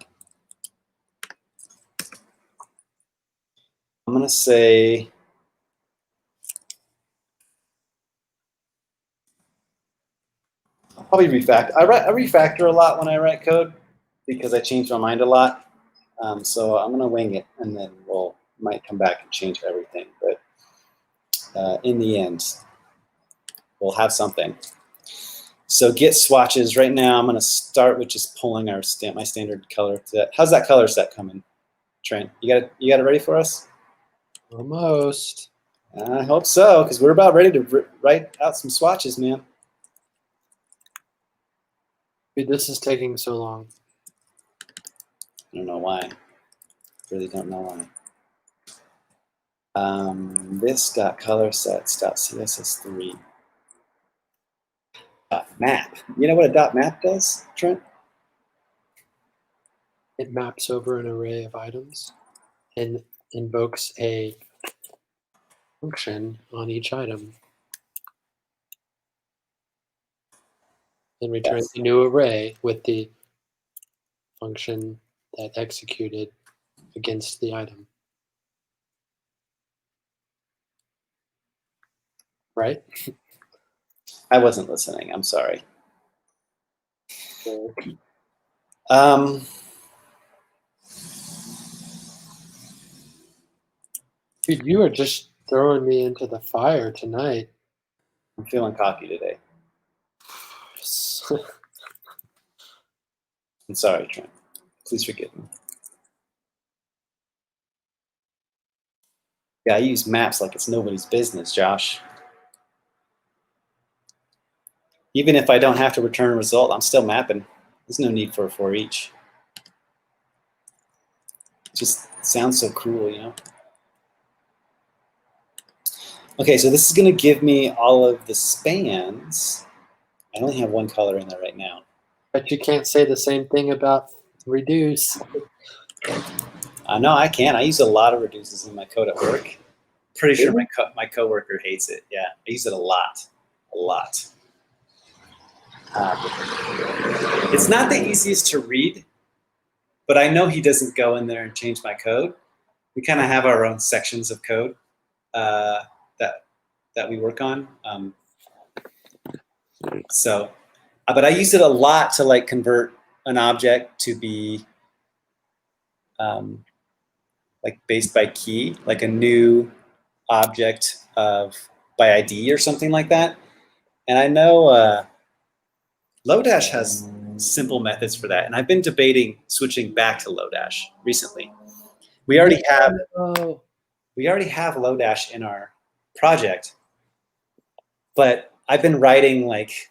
I'm going to say, I'll probably refactor. I refactor a lot when I write code because I change my mind a lot. So I'm going to wing it, and then we'll might come back and change everything. But in the end, we'll have something. So git swatches. Right now, I'm going to start with just pulling our my standard color set. How's that color set coming, Trent? You got it ready for us? Almost. I hope so, because we're about ready to write out some swatches, man. Dude, this is taking so long. I don't know why. Really don't know why. This.colorsets.css3. .map. You know what a .map does, Trent? It maps over an array of items and invokes a function on each item. And returns a new array with the function that executed against the item. Right? I wasn't listening. I'm sorry. Dude, you are just throwing me into the fire tonight. I'm feeling cocky today. I'm sorry, Trent. Please forgive me. Yeah, I use maps like it's nobody's business, Josh. Even if I don't have to return a result, I'm still mapping. There's no need for a for each. It just sounds so cruel, you know? Okay, so this is going to give me all of the spans. I only have one color in there right now. But you can't say the same thing about reduce. No, I can. I use a lot of reduces in my code at work. Pretty sure my coworker hates it. Yeah, I use it a lot. A lot. It's not the easiest to read, but I know he doesn't go in there and change my code. We kind of have our own sections of code that we work on. But I use it a lot to like convert an object to be like based by key, like a new object by ID or something like that. And I know Lodash has simple methods for that, and I've been debating switching back to Lodash recently. We already have Lodash in our project, but I've been writing like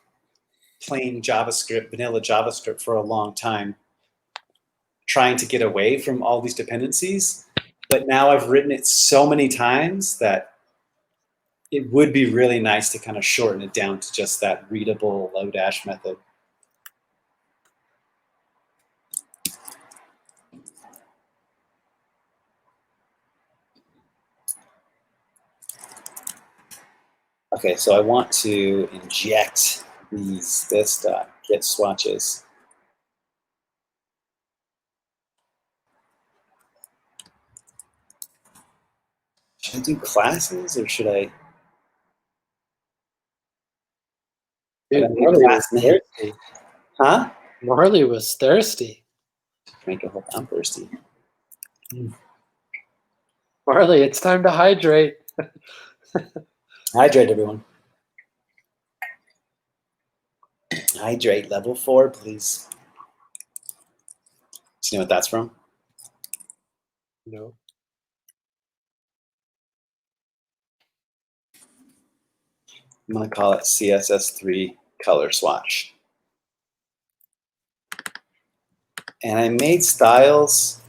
plain JavaScript, vanilla JavaScript for a long time, trying to get away from all these dependencies. But now I've written it so many times that it would be really nice to kind of shorten it down to just that readable Lodash method. Okay, so I want to inject this get swatches. Should I do classes or should I? Dude, Marley was thirsty. Huh? Marley was thirsty. Frank, I hope I'm thirsty. Marley, it's time to hydrate. Hydrate, everyone. Hydrate, level 4, please. Do you know what that's from? No. I'm going to call it CSS3 color swatch. And I made styles.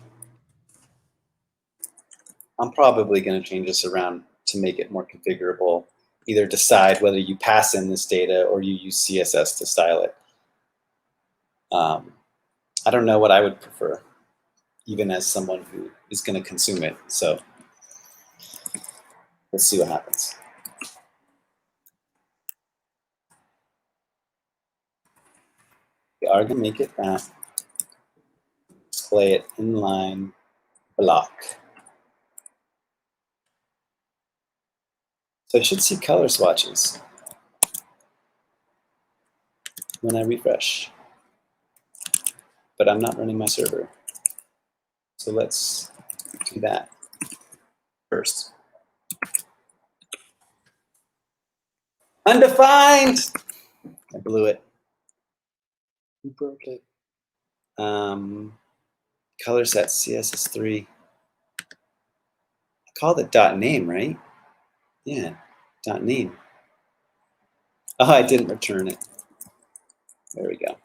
I'm probably going to change this around to make it more configurable. Either decide whether you pass in this data or you use CSS to style it. I don't know what I would prefer, even as someone who is going to consume it. So let's see what happens. We are going to make it that. Display it inline block. So I should see color swatches when I refresh. But I'm not running my server. So let's do that first. Undefined! I blew it. You broke it. Color set CSS3. I called it .name, right? Yeah, .name. Oh, I didn't return it. There we go.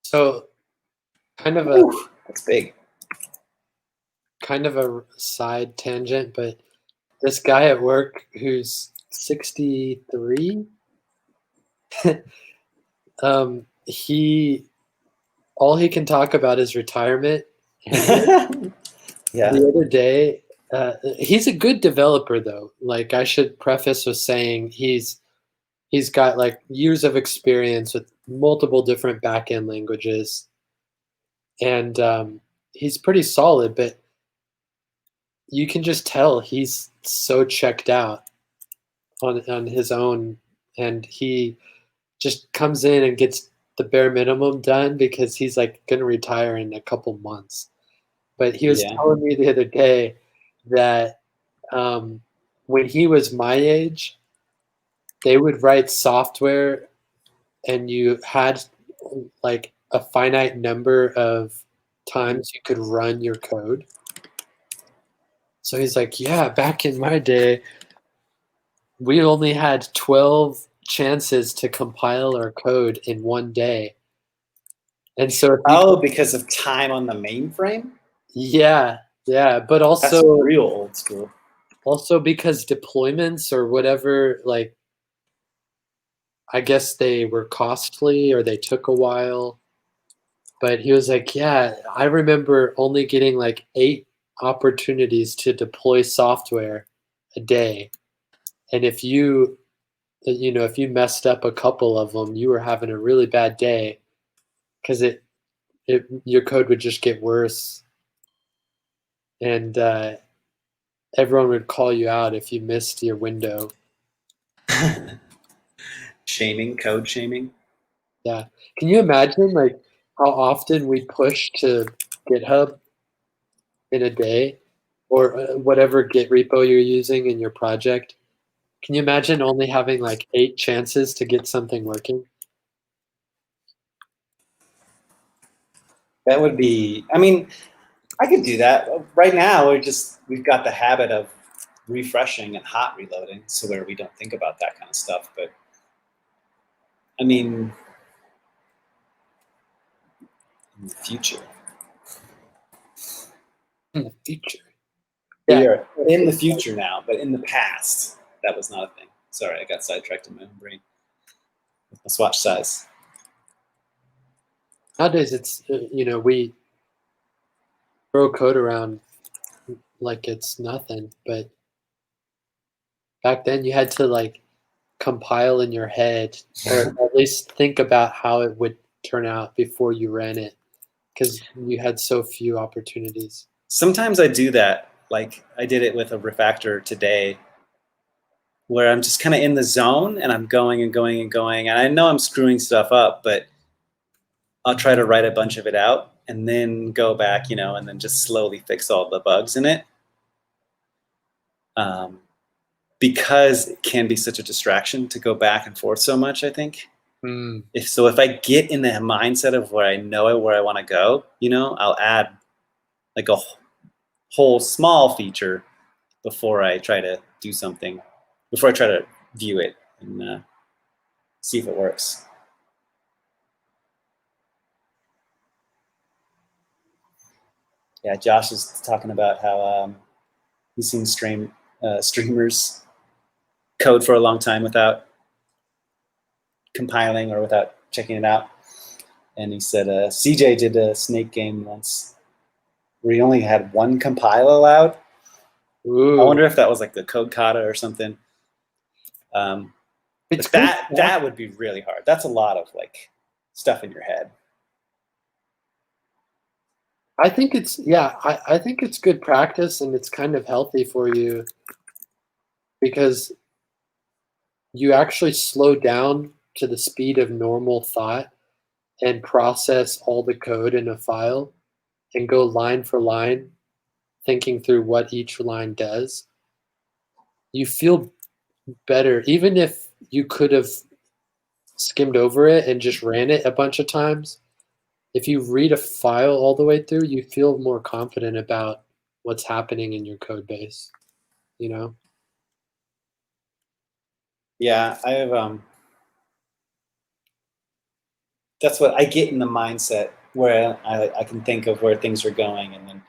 So, kind of Ooh, that's big. Kind of a side tangent, but this guy at work who's 63, all he can talk about is retirement. And yeah. The other day, he's a good developer though. Like I should preface with saying he's got like years of experience with multiple different backend languages, and he's pretty solid. But you can just tell he's so checked out on his own, and he just comes in and gets the bare minimum done because he's like going to retire in a couple months. But he was telling me the other day that when he was my age, they would write software and you had like a finite number of times you could run your code. So he's like, yeah, back in my day, we only had 12 chances to compile our code in one day. And so, because of time on the mainframe? Yeah, but also that's real old school. Also because deployments or whatever, like I guess they were costly or they took a while. But he was like, yeah, I remember only getting like 8 opportunities to deploy software a day. And if you messed up a couple of them, you were having a really bad day because your code would just get worse. And everyone would call you out if you missed your window. Shaming, code shaming. Yeah. Can you imagine like how often we push to GitHub in a day or whatever Git repo you're using in your project? Can you imagine only having like 8 chances to get something working? That would be, I mean, I could do that. Right now, we've got the habit of refreshing and hot reloading, so where we don't think about that kind of stuff. But I mean, in the future. In the future. Yeah. We are in the future now, but in the past, that was not a thing. Sorry, I got sidetracked in my own brain with the swatch size. Nowadays, it's, we throw code around like it's nothing, but back then you had to like compile in your head or at least think about how it would turn out before you ran it because you had so few opportunities. Sometimes I do that. Like I did it with a refactor today where I'm just kind of in the zone and I'm going and going and going. And I know I'm screwing stuff up, but I'll try to write a bunch of it out and then go back, and then just slowly fix all the bugs in it. Because it can be such a distraction to go back and forth so much, I think. If I get in the mindset of where I know where I want to go, I'll add like a whole small feature before I try to do something, before I try to view it and see if it works. Yeah, Josh is talking about how he's seen streamers code for a long time without compiling or without checking it out. And he said CJ did a Snake game once where he only had one compile allowed. Ooh. I wonder if that was like the code kata or something. But that would be really hard. That's a lot of like stuff in your head. I think it's I think it's good practice and it's kind of healthy for you because you actually slow down to the speed of normal thought and process all the code in a file and go line for line, thinking through what each line does. You feel better, even if you could have skimmed over it and just ran it a bunch of times. If you read a file all the way through, you feel more confident about what's happening in your code base, Yeah, I have that's what I get in the mindset where I can think of where things are going, and then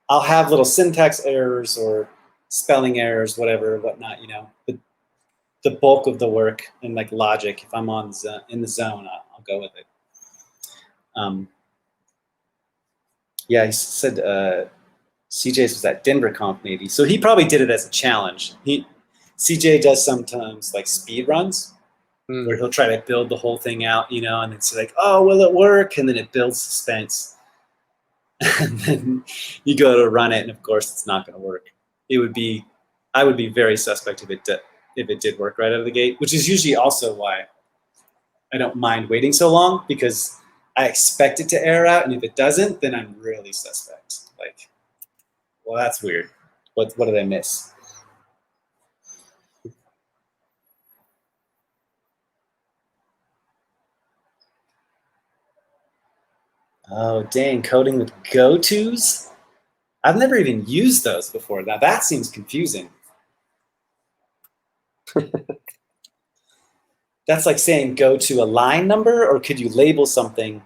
I'll have little syntax errors or spelling errors, whatnot, But the bulk of the work and like logic, if I'm in the zone, I'll go with it. Yeah, he said CJ's was at DenverConf maybe, so he probably did it as a challenge. CJ does sometimes like speed runs where he'll try to build the whole thing out, and it's like, oh, will it work? And then it builds suspense. And then you go to run it, and of course it's not going to work. I would be very suspect if it did work right out of the gate, which is usually also why I don't mind waiting so long, because I expect it to error out, and if it doesn't, then I'm really suspect. Like, well, that's weird. What did I miss? Oh, dang, coding with go-tos? I've never even used those before. Now that seems confusing. That's like saying go to a line number, or could you label something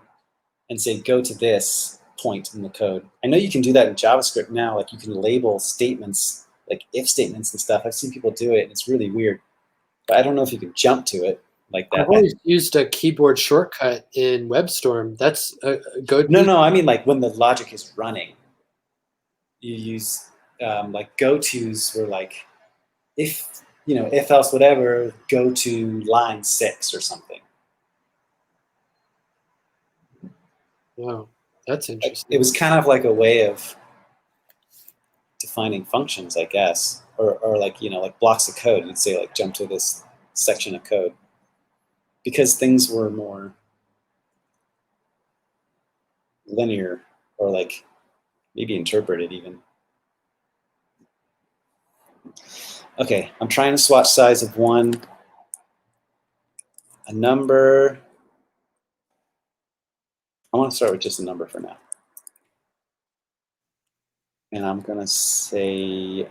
and say go to this point in the code? I know you can do that in JavaScript now. Like you can label statements, like if statements and stuff. I've seen people do it, and it's really weird. But I don't know if you can jump to it like that. I've always used a keyboard shortcut in WebStorm. That's a go. No, I mean like when the logic is running, you use like go-tos were like if else whatever, go to line 6 or something. Wow, that's interesting. It was kind of like a way of defining functions, I guess, or like like blocks of code. You'd say like jump to this section of code because things were more linear or like maybe interpreted even. Okay, I'm trying to swatch size of one, a number. I want to start with just a number for now. And I'm going to say...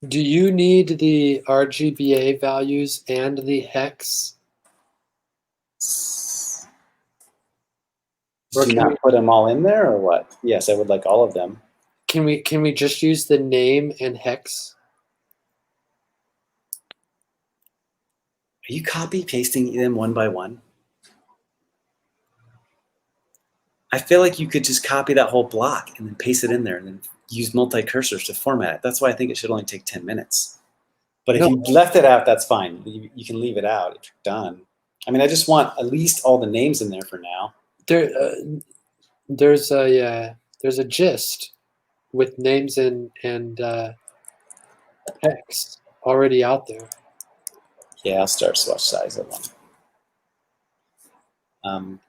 do you need the RGBA values and the hex? Do you not put them all in there or what? Yes, I would like all of them. Can we just use the name and hex? Are you copy pasting them one by one? I feel like you could just copy that whole block and then paste it in there and then use multi-cursors to format it. That's why I think it should only take 10 minutes. But if you left it out, that's fine. You can leave it out if you're done. I mean, I just want at least all the names in there for now. There's a gist with names and hex already out there. Yeah, I'll start swatch size at one. I'm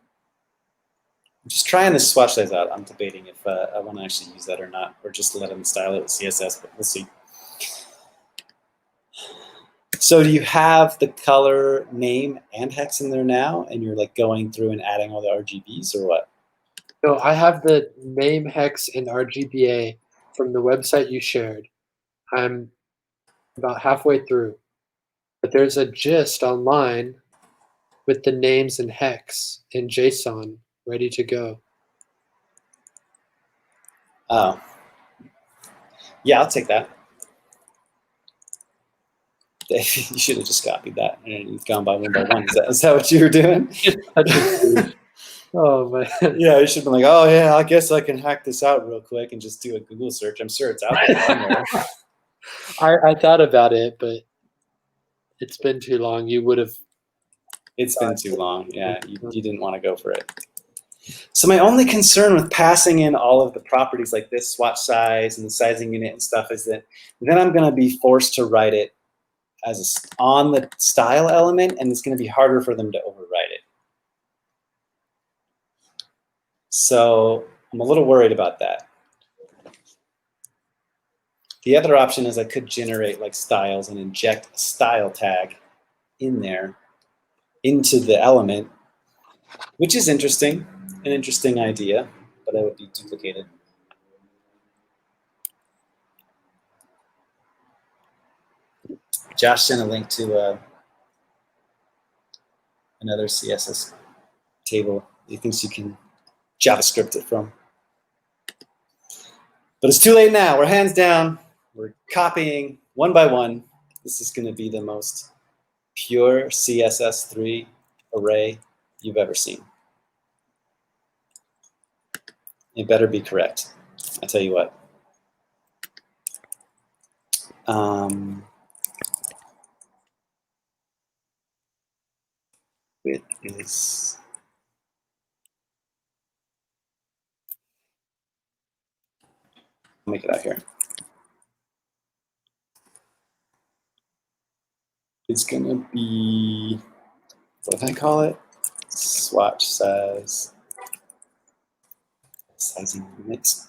just trying to swatch size out. I'm debating if I want to actually use that or not, or just let them style it with CSS, but we'll see. So do you have the color, name, and hex in there now, and you're like going through and adding all the RGBs, or what? No, I have the name, hex, and RGBA from the website you shared. I'm about halfway through, but there's a gist online with the names and hex in JSON ready to go. Oh, yeah, I'll take that. You should have just copied that and you've gone by one. Is that what you were doing? Oh man. Yeah, you should have been like, oh yeah, I guess I can hack this out real quick and just do a Google search. I'm sure it's out there somewhere. I thought about it, but it's been too long. You would have. It's been too long. Yeah, you didn't want to go for it. So my only concern with passing in all of the properties like this, swatch size and the sizing unit and stuff, is that then I'm going to be forced to write it as on the style element, and it's going to be harder for them to overwrite it. So I'm a little worried about that. The other option is I could generate like styles and inject a style tag in there into the element, which is interesting, an interesting idea, but that would be duplicated. Josh sent a link to another CSS table he thinks you can JavaScript it from. But it's too late now. We're hands down. We're copying one by one. This is going to be the most pure CSS3 array you've ever seen. It better be correct. I tell you what. Width is make it out here. It's gonna be, what did I call it? Swatch size, sizing units.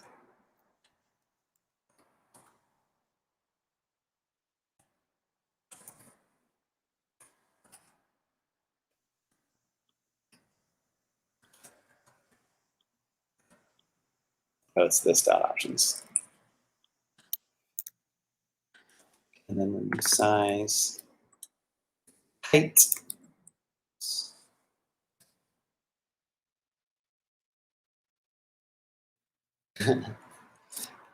Oh, it's this dot options. And then when you size height,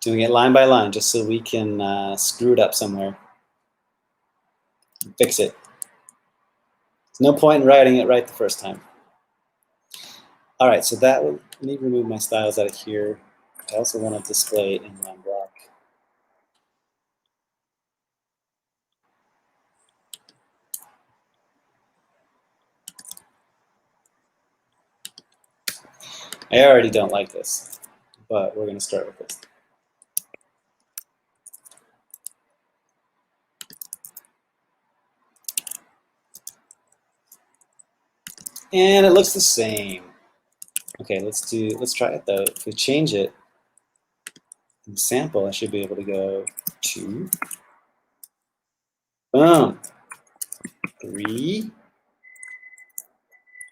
doing it line by line just so we can screw it up somewhere. Fix it. There's no point in writing it right the first time. All right, so that will, let me remove my styles out of here. I also want to display it in line block. I already don't like this, but we're going to start with this. And it looks the same. Okay, let's try it though. If we change it in sample, I should be able to go 2, boom, 3,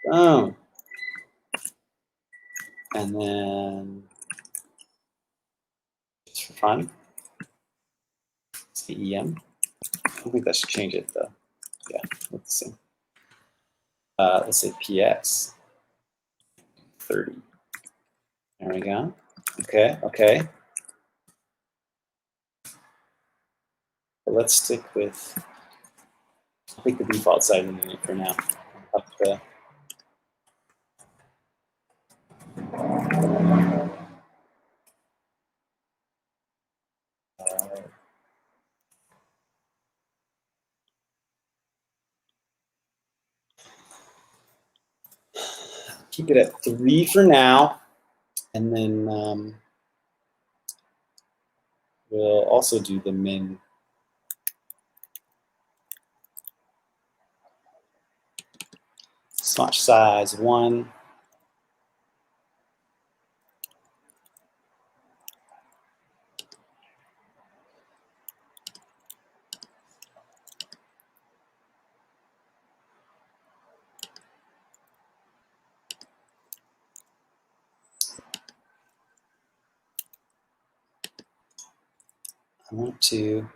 boom, and then just for fun, it's the EM. I don't think that should change it though. Yeah, looks the same. Let's say PS 30. There we go. Okay, okay. But let's stick with, I think, the default sizing unit for now. Up the, keep it at 3 for now, and then we'll also do the min. Swatch size 1. I want to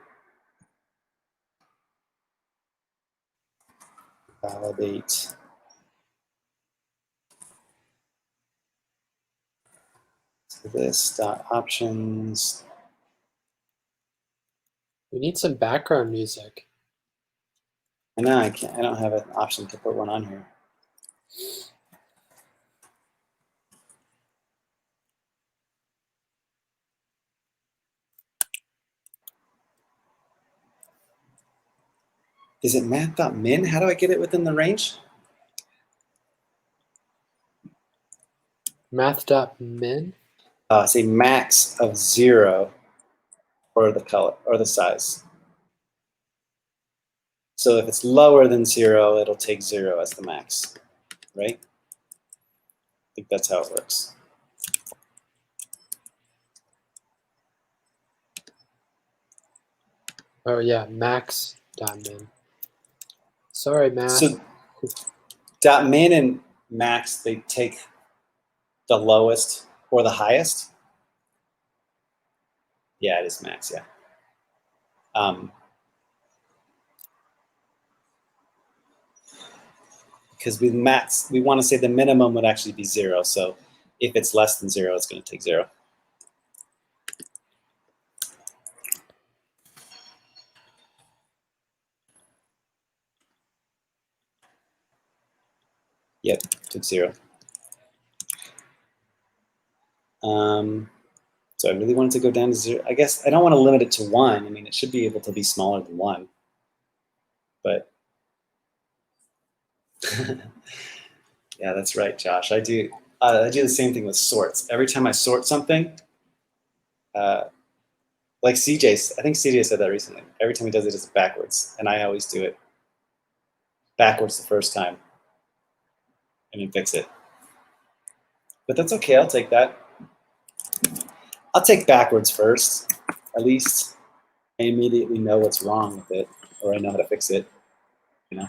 validate this dot options. We need some background music. I know I can't. I don't have an option to put one on here. Is it math.min? How do I get it within the range? Math.min? Say max of 0 or the color or the size. So if it's lower than 0, it'll take 0 as the max, right? I think that's how it works. Oh yeah, max.min. Sorry, math. So .min and max, they take the lowest or the highest. Yeah, it is max, yeah. Because with max, we want to say the minimum would actually be 0. So if it's less than 0, it's going to take 0. Yep, took 0. So I really wanted to go down to 0. I guess I don't want to limit it to 1. I mean, it should be able to be smaller than 1. But yeah, that's right, Josh. I do the same thing with sorts. Every time I sort something, like CJ, I think CJ said that recently. Every time he does it, it's backwards, and I always do it backwards the first time, and then fix it. But that's okay. I'll take that. I'll take backwards first. At least I immediately know what's wrong with it, or I know how to fix it. You know.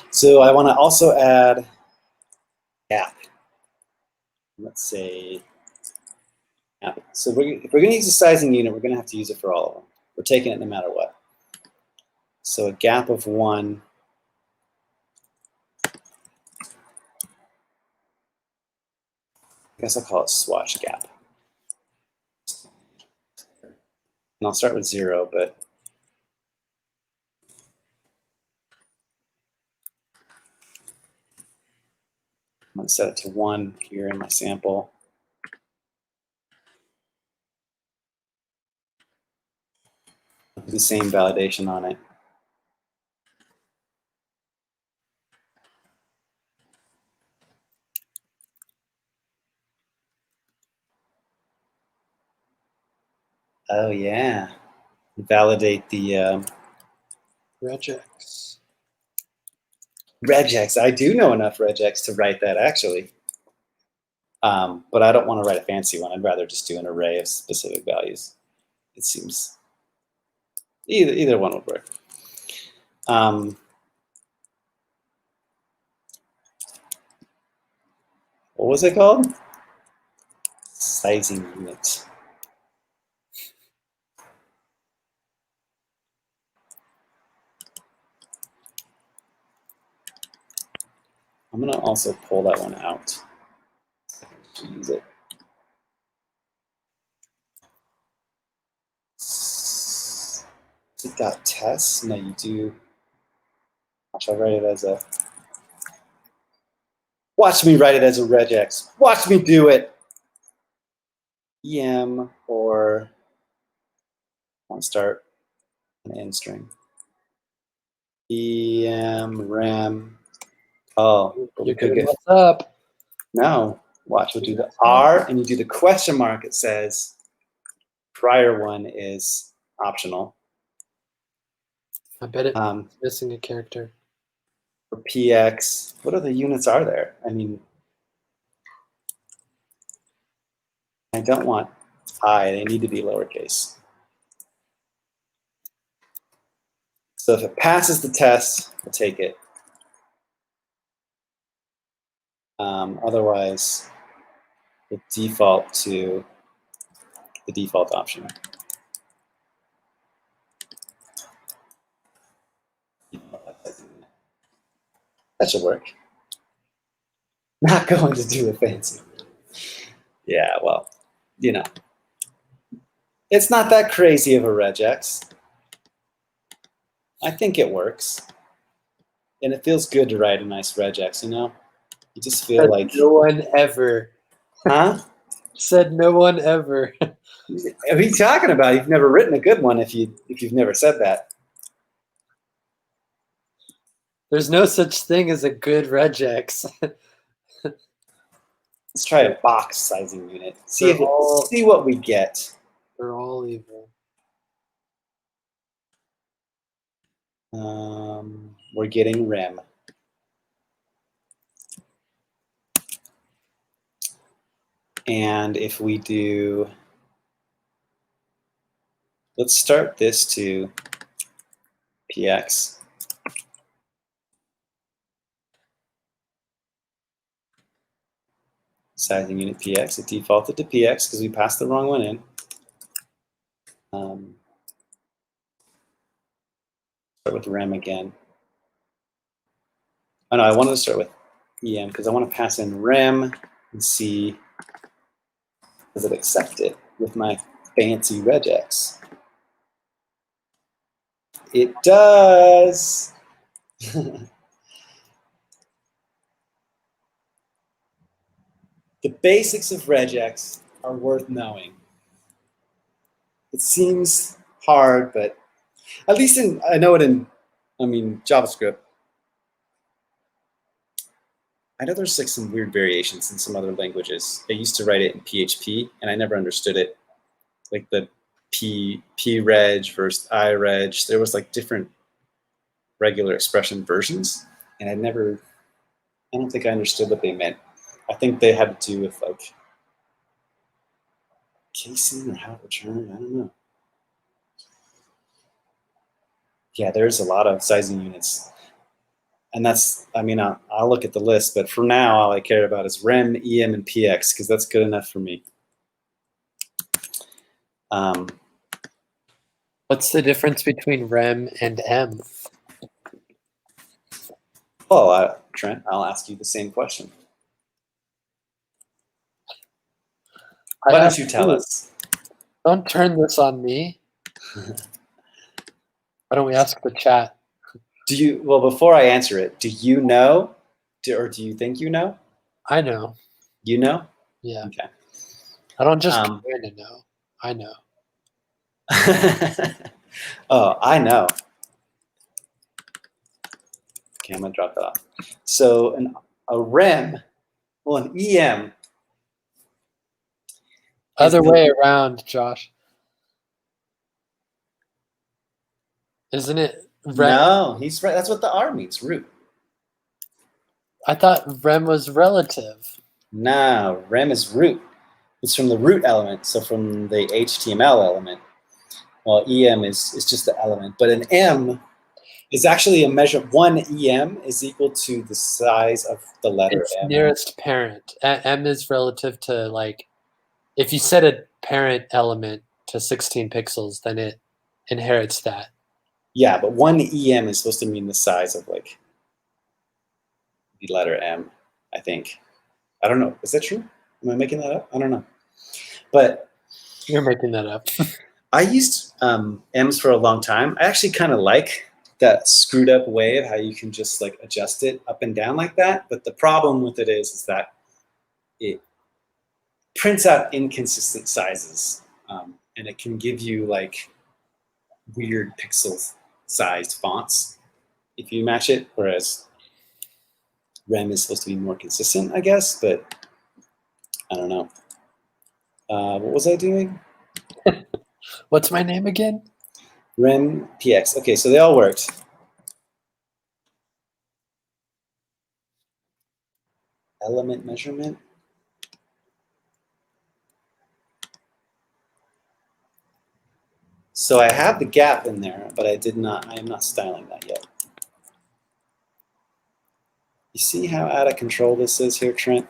So I want to also add gap. Let's say gap. So if we're going to use a sizing unit, we're going to have to use it for all of them. We're taking it no matter what. So a gap of 1. I guess I'll call it swatch gap. And I'll start with 0, but I'm going to set it to 1 here in my sample. I'll do the same validation on it. Oh, yeah. Validate the regex. Regex. I do know enough regex to write that, actually. But I don't want to write a fancy one. I'd rather just do an array of specific values. It seems either one would work. What was it called? Sizing unit. I'm going to also pull that one out. to use it. It got tests. No, you do. I'll write it as a. Watch me write it as a regex. Watch me do it. EM or I want to start an end string. EM rem. Oh, you could get what's up. No, watch. We'll do the R, and you do the question mark. It says prior one is optional. I bet it's missing a character. For PX, what other units are there? I mean, I don't want I. They need to be lowercase. So if it passes the test, we'll take it. Otherwise, we'll default to the default option. That should work. Not going to do it fancy. Yeah, well, you know. It's not that crazy of a regex. I think it works. And it feels good to write a nice regex, you know? You just feel like... No one ever. Huh? Said no one ever. What are you talking about? You've never written a good one if you've never said that. There's no such thing as a good regex. Let's try a box sizing unit. See what we get. They're all evil. We're getting rem. And if we do, let's start this to PX. Sizing unit PX. It defaulted to PX because we passed the wrong one in. Start with rem again. Oh no, I wanted to start with EM because I want to pass in rem and see does it accept it with my fancy regex. It does. The basics of regex are worth knowing. It seems hard, but at least I know it in, JavaScript. I know there's like some weird variations in some other languages. I used to write it in PHP, and I never understood it. Like the p-reg versus i-reg. There was like different regular expression versions, and I don't think I understood what they meant. I think they had to do with like casing or how to return. I don't know. Yeah, there's a lot of sizing units. And that's, I'll look at the list, but for now, all I care about is rem, EM, and PX, because that's good enough for me. What's the difference between rem and M? Well, Trent, I'll ask you the same question. Why don't you tell us? Don't turn this on me. Why don't we ask the chat? Well, before I answer it, do you know? Or do you think you know? I know. You know? Yeah. Okay. I don't just kind of know. I know. Oh, I know. Okay, I'm going to drop that off. So a rem, well, an EM. Other way around, Josh. Isn't it rem? No, he's right. That's what the R means, root. I thought rem was relative. No, rem is root. It's from the root element, so from the HTML element. Well, EM is just the element, but an M is actually a measure. One EM is equal to the size of the letter It's M. Nearest parent. M is relative to, like, if you set a parent element to 16 pixels, then it inherits that. Yeah, but one EM is supposed to mean the size of like the letter M, I think. I don't know. Is that true? Am I making that up? I don't know. But you're making that up. I used M's for a long time. I actually kind of like that screwed up way of how you can just like adjust it up and down like that. But the problem with it is that it prints out inconsistent sizes, and it can give you like weird pixel sized fonts if you match it, whereas Rem is supposed to be more consistent, I guess, but I don't know. What was I doing? What's my name again? Rem PX. Okay, so they all worked. Element measurement. So I have the gap in there, but I am not styling that yet. You see how out of control this is here, Trent?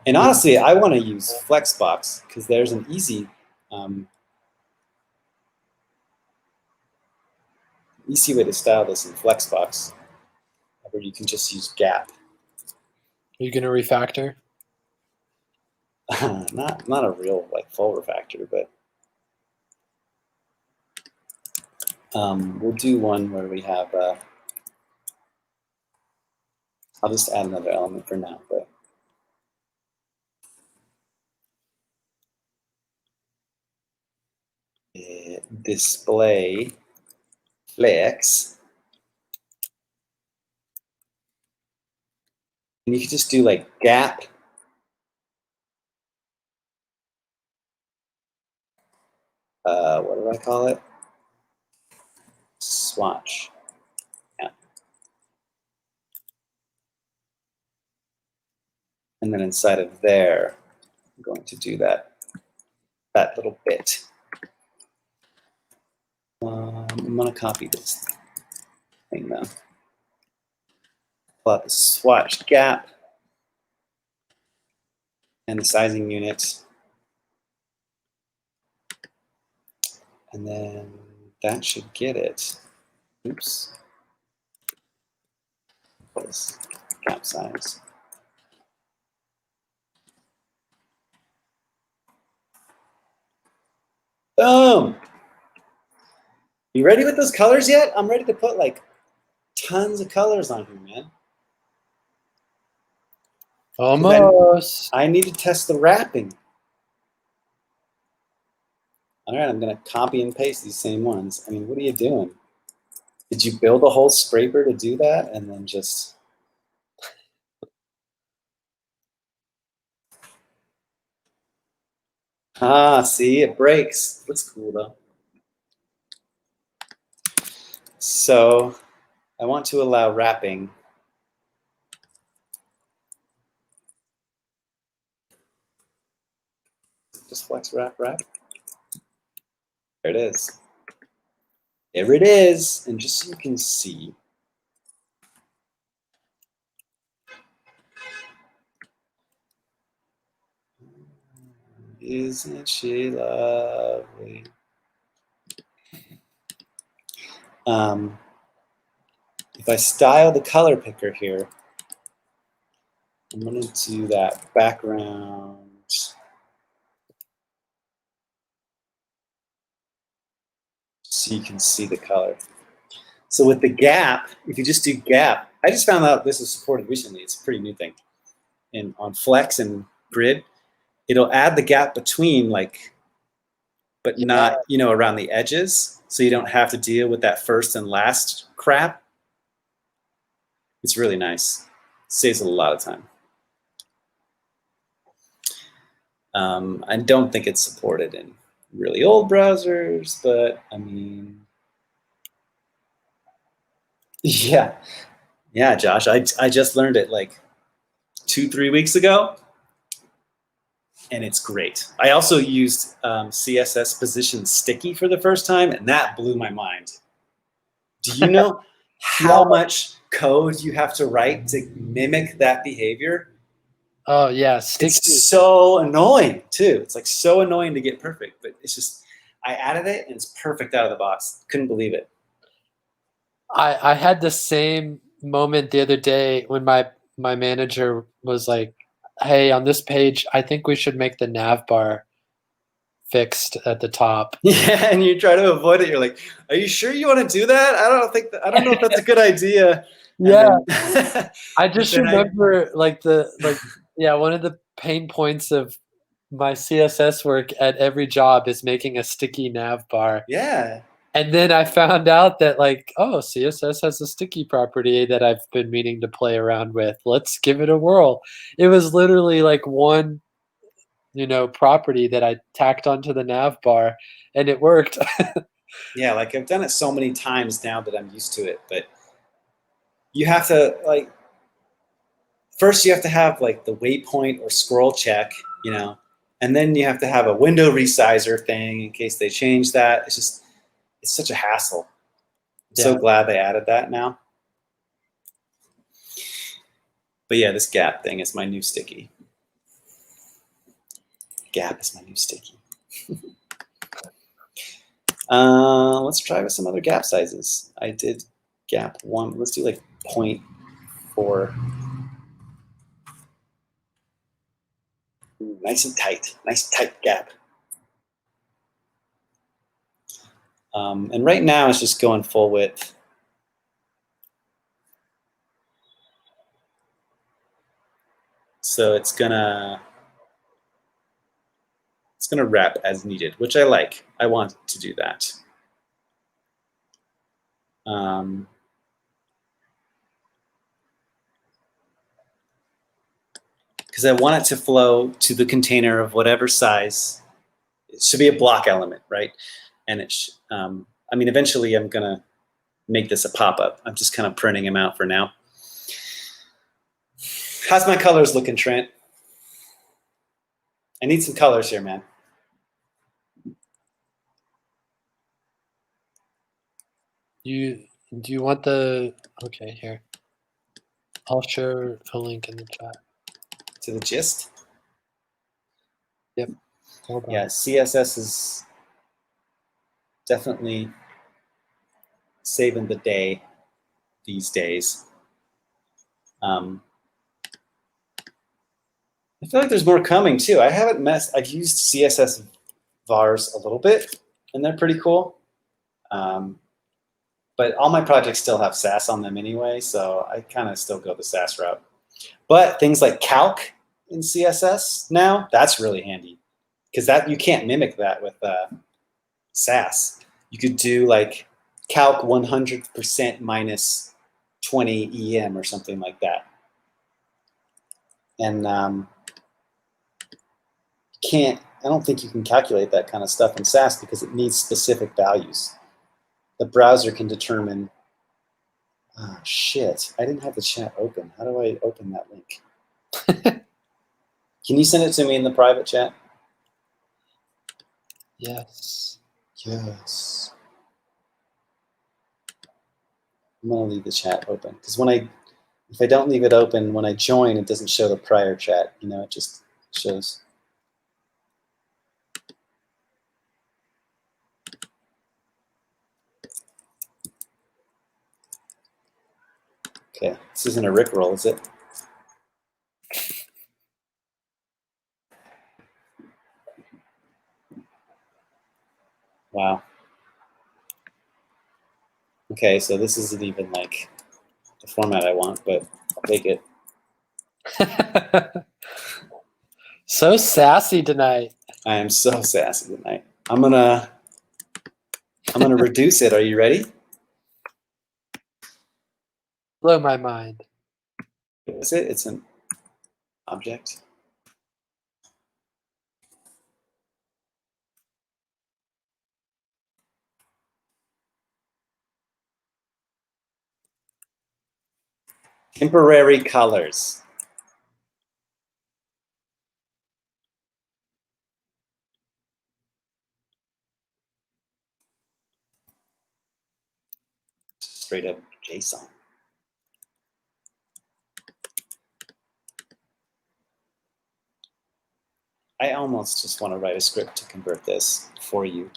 And honestly, I want to use Flexbox because there's an easy way to style this in Flexbox, where you can just use gap. Are you gonna refactor? not a real like full refactor, but we'll do one where we have. I'll just add another element for now, but. Display flex. And you can just do like gap. What do I call it? Swatch. Yeah. And then inside of there, I'm going to do that little bit. I'm going to copy this thing now. Pull out the swatch gap and the sizing unit. And then that should get it. Oops. What is gap size? Boom! You ready with those colors yet? I'm ready to put like tons of colors on here, man. Almost. I need to test the wrapping. All right, I'm going to copy and paste these same ones. I mean, what are you doing? Did you build a whole scraper to do that and then just... Ah, see, it breaks. Looks cool, though. So I want to allow wrapping. Just flex, wrap, wrap. There it is. There it is. And just so you can see, isn't she lovely? If I style the color picker here, I'm going to do that background. So you can see the color. So with the gap, if you just do gap, I just found out this is supported recently. It's a pretty new thing. And on Flex and Grid, it'll add the gap between, like, but not, you know, around the edges. So you don't have to deal with that first and last crap. It's really nice. Saves a lot of time. I don't think it's supported in really old browsers, but I mean, yeah, Josh, I just learned it like 2-3 weeks ago, and it's great. I also used CSS position sticky for the first time, and that blew my mind. Do you know how much code you have to write to mimic that behavior? Oh yeah, sticky. It's so annoying too. It's like so annoying to get perfect, but it's just, I added it and it's perfect out of the box. Couldn't believe it. I had the same moment the other day when my my manager was like, "Hey, on this page, I think we should make the nav bar fixed at the top." Yeah, and you try to avoid it. You're like, "Are you sure you want to do that? I don't know if that's a good idea." And Yeah, then, I just then remember yeah, one of the pain points of my CSS work at every job is making a sticky nav bar. yeah, And then I found out that like, oh, CSS has a sticky property that I've been meaning to play around with. Let's give it a whirl. It was literally like one, property that I tacked onto the nav bar and it worked. yeah. Like I've done it so many times now that I'm used to it. But you have to like first you have to have like the waypoint or scroll check, and then you have to have a window resizer thing in case they change that. It's such a hassle. I'm so Yeah. glad they added that now. But yeah, this gap thing is my new sticky. Gap is my new sticky. Let's try with some other gap sizes. I did gap 1. Let's do like 0.4. Ooh, nice and tight. Nice tight gap. And right now it's just going full width. So it's gonna wrap as needed, which I like. I want to do that. Because I want it to flow to the container of whatever size. It should be a block element, right? And I mean, eventually I'm gonna make this a pop-up. I'm just kind of printing them out for now. How's my colors looking, Trent? I need some colors here, man. Do you want the okay here? I'll share a link in the chat. To the gist? Yep. Hold on. Yeah, CSS is definitely saving the day these days. I feel like there's more coming too. I've used CSS vars a little bit, and they're pretty cool. But all my projects still have Sass on them anyway, so I kind of still go the Sass route. But things like calc in CSS now, that's really handy because that you can't mimic that with Sass. You could do like calc 100% minus 20 EM or something like that. And I don't think you can calculate that kind of stuff in Sass because it needs specific values. The browser can determine, oh, shit, I didn't have the chat open. How do I open that link? Can you send it to me in the private chat? Yes. Yes. I'm gonna leave the chat open because if I don't leave it open, when I join, it doesn't show the prior chat. It just shows. Okay, this isn't a Rickroll, is it? Wow. Okay, so this isn't even like the format I want, but I'll take it. So sassy tonight. I am so sassy tonight. I'm gonna reduce it. Are you ready? Blow my mind. What is it? It's an object. Temporary colors. Straight up JSON. I almost just want to write a script to convert this for you.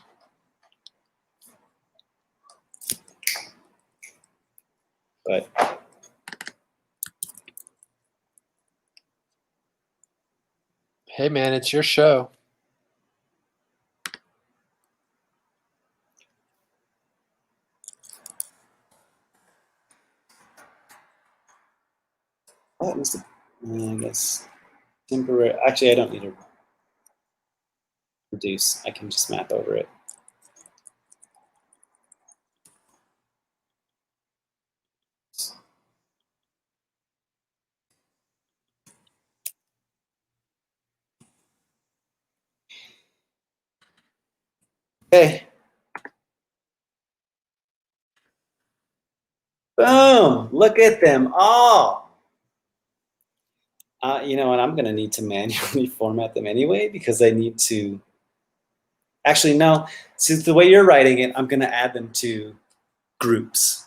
But Hey, man, it's your show. What was the, I guess, temporary. Actually, I don't need to reduce. I can just map over it. Okay. Boom! Look at them all. You know, and I'm going to need to manually format them anyway because I need to. Actually, no. Since the way you're writing it, I'm going to add them to groups.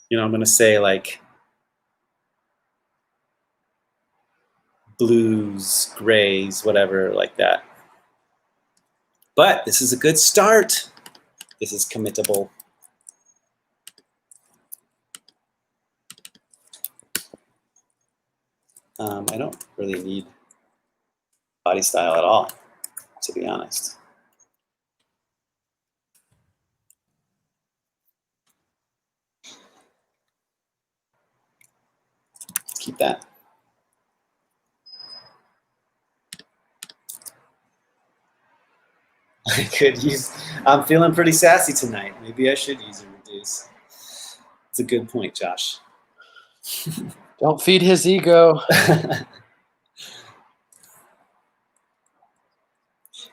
You know, I'm going to say like blues, grays, whatever, like that. But this is a good start. This is committable. I don't really need body style at all, to be honest. Let's keep that. I could use, I'm feeling pretty sassy tonight. Maybe I should use a reduce. It's a good point, Josh. Don't feed his ego.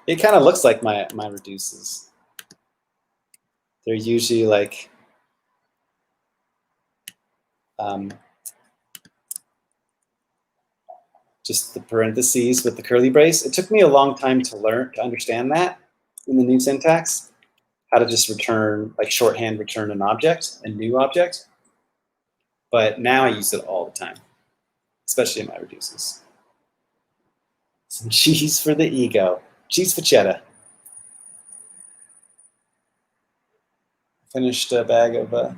It kind of looks like my reduces. They're usually like just the parentheses with the curly brace. It took me a long time to understand that in the new syntax, how to just return, like shorthand return an object, a new object. But now I use it all the time, especially in my reduces. Some cheese for the ego. Cheese fachetta. Finished a bag of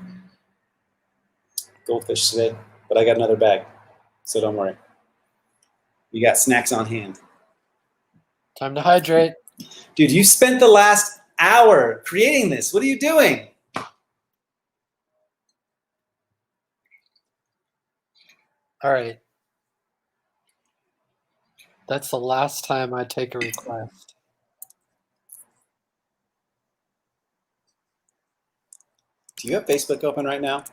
goldfish today, but I got another bag, so don't worry. You got snacks on hand. Time to hydrate. Dude, you spent the last hour creating this. What are you doing? All right. That's the last time I take a request. Do you have Facebook open right now?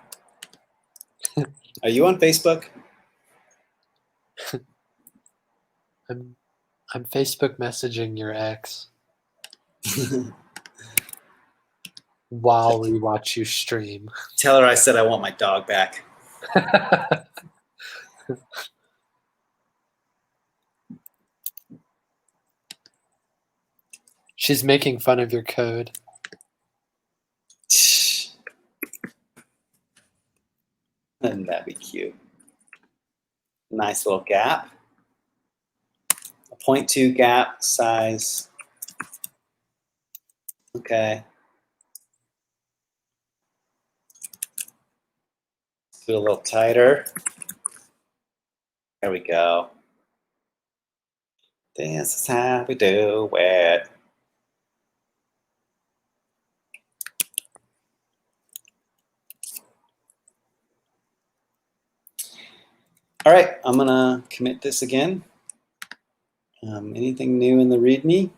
Are you on Facebook? I'm Facebook messaging your ex while we watch you stream. Tell her I said I want my dog back. She's making fun of your code. Wouldn't that be cute? Nice little gap. A 0.2 gap size. Okay. Do it a little tighter. There we go. This is how we do it. All right, I'm gonna commit this again. Anything new in the README?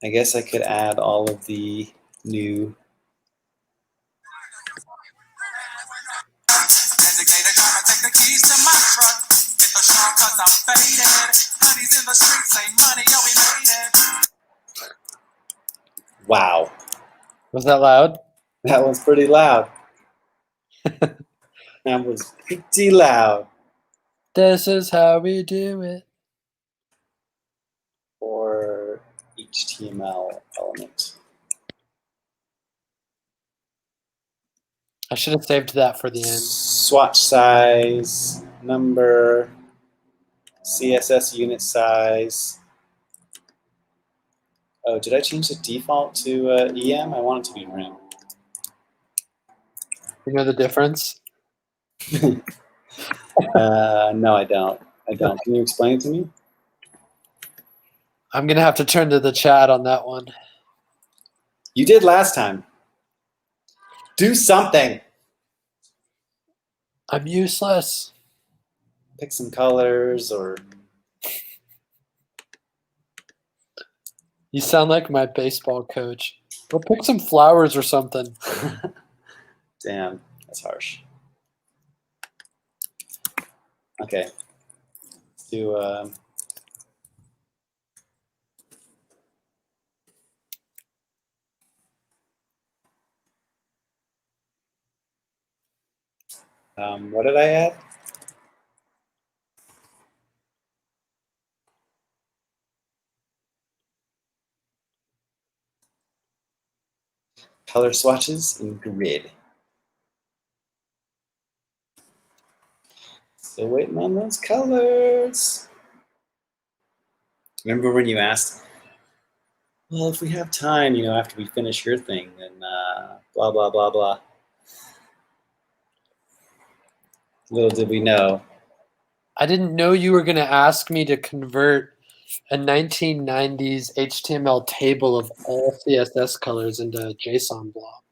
I guess I could add all of the new. Wow. Was that loud? That was pretty loud. That was pretty loud. This is how we do it. For HTML element. I should have saved that for the end. Swatch size, number, CSS unit size. Oh, did I change the default to EM? I want it to be rim. You know the difference? No, I don't. Can you explain it to me? I'm gonna have to turn to the chat on that one. You did last time. Do something. I'm useless. Pick some colors or. You sound like my baseball coach. Go pick some flowers or something. Damn, that's harsh. Okay. Let's do. What did I add? Color swatches in grid. Still waiting on those colors. Remember when you asked, well, if we have time, after we finish your thing, then blah, blah, blah, blah. Little did we know. I didn't know you were going to ask me to convert a 1990s HTML table of all CSS colors into a JSON blob.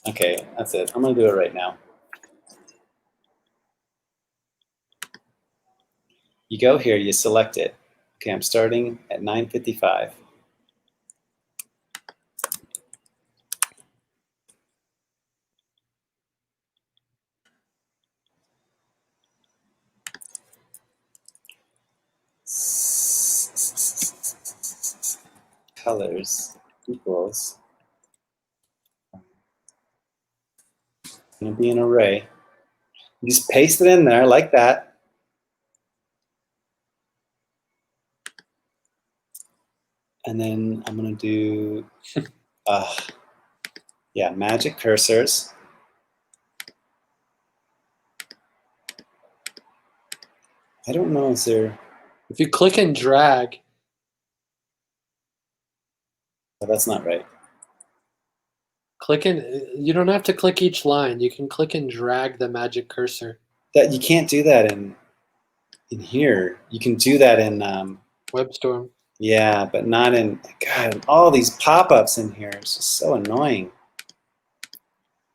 Okay, that's it. I'm going to do it right now. You go here, you select it. Okay, I'm starting at 9:55. Colors equals. It's going to be an array. You just paste it in there like that. And then I'm going to do, magic cursors. I don't know, is there... If you click and drag... Oh, that's not right. You don't have to click each line. You can click and drag the magic cursor. That you can't do that in here. You can do that in WebStorm. Yeah, but not in. God, all these pop-ups in here. It's just so annoying.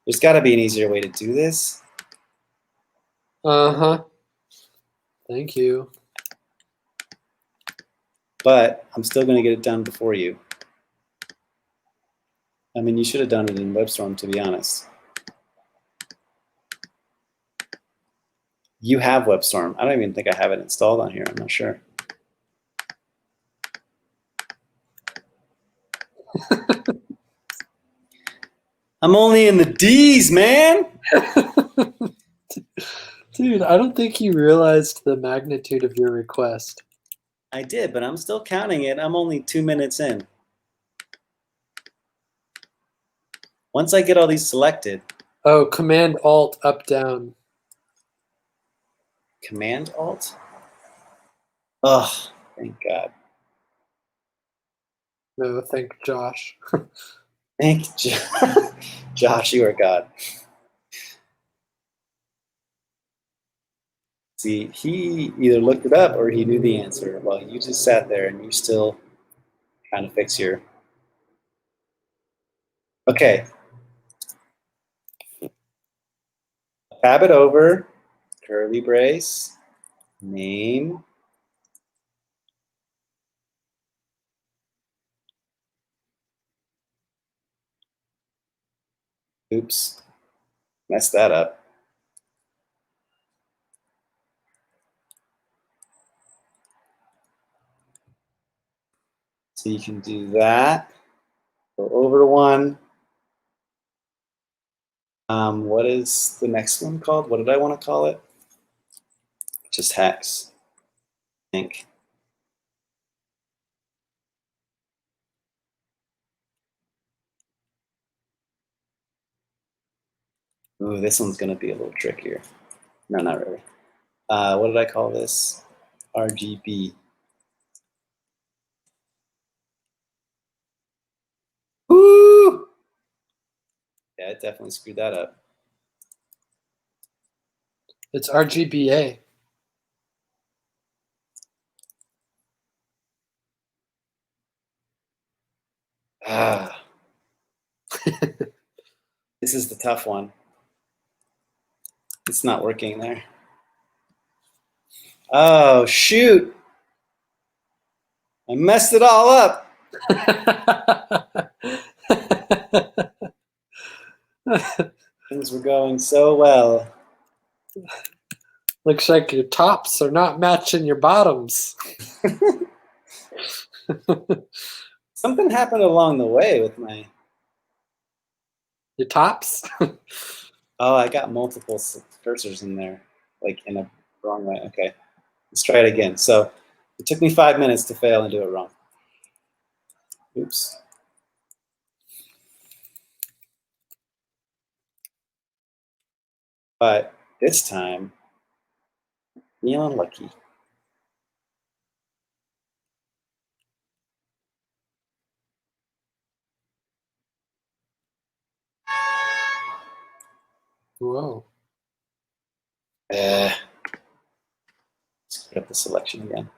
There's got to be an easier way to do this. Uh-huh. Thank you. But I'm still going to get it done before you. I mean, you should have done it in WebStorm, to be honest. You have WebStorm. I don't even think I have it installed on here. I'm not sure. I'm only in the D's, man. Dude, I don't think you realized the magnitude of your request. I did, but I'm still counting it. I'm only 2 minutes in. Once I get all these selected. Oh, Command Alt up down. Command Alt? Oh, thank God. No, thank Josh. Thank you, Josh, you are God. See, he either looked it up or he knew the answer while you just sat there and you still trying to fix your... Okay. Tab it over, curly brace, name. Oops, messed that up. So you can do that. Go over to one. What is the next one called? What did I want to call it? Just hex, I think. Ooh, this one's going to be a little trickier. No, not really. What did I call this? RGB. Woo! Yeah, it definitely screwed that up. It's RGBA. Ah. This is the tough one. It's not working there. Oh, shoot. I messed it all up. Things were going so well. Looks like your tops are not matching your bottoms. Something happened along the way with my... Your tops? Oh, I got multiple cursors in there, like in a wrong way. Okay, let's try it again. So it took me 5 minutes to fail and do it wrong. Oops. But this time, feeling lucky. Whoa. Let's put up the selection again.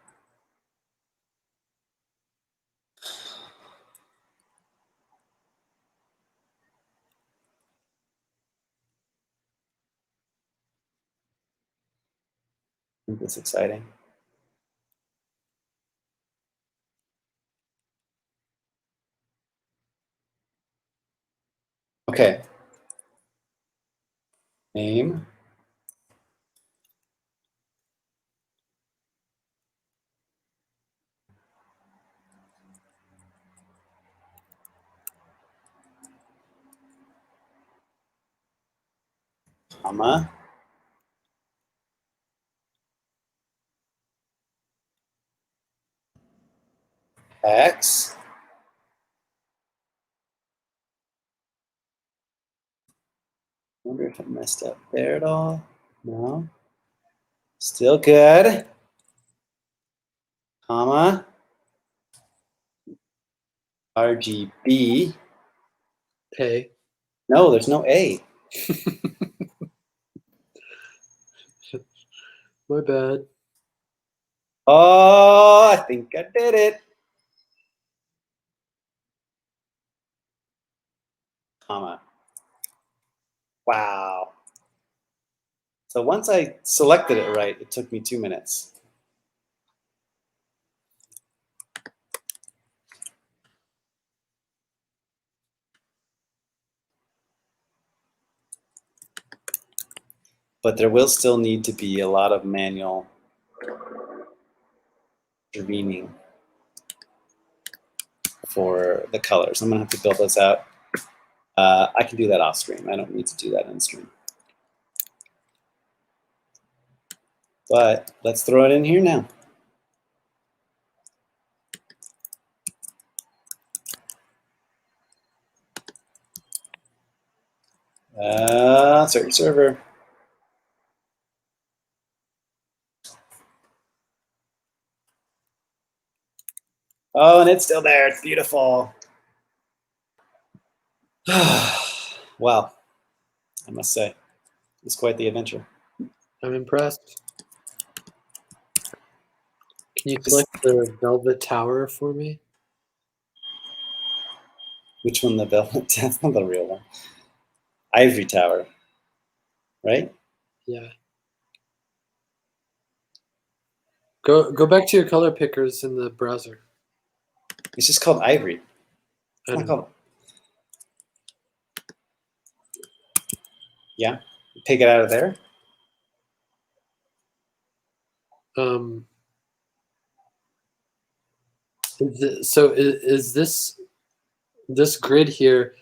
I think that's exciting. Okay. Name. Comma. X. Wonder if I messed up there at all. No. Still good. Comma. RGB. A. No, there's no A. My bad. Oh, I think I did it. Comma. Wow. So once I selected it right, it took me 2 minutes. But there will still need to be a lot of manual intervening for the colors. I'm gonna have to build those out. I can do that off stream. I don't need to do that in stream. But let's throw it in here now. Search server. Oh, and it's still there. It's beautiful. Wow, I must say, it's quite the adventure. I'm impressed. Can you click the Velvet Tower for me? Which one? The Velvet? That's not the real one. Ivory Tower, right? Yeah. Go back to your color pickers in the browser. It's just called Ivory. It's not called... Yeah, take it out of there. So is this grid here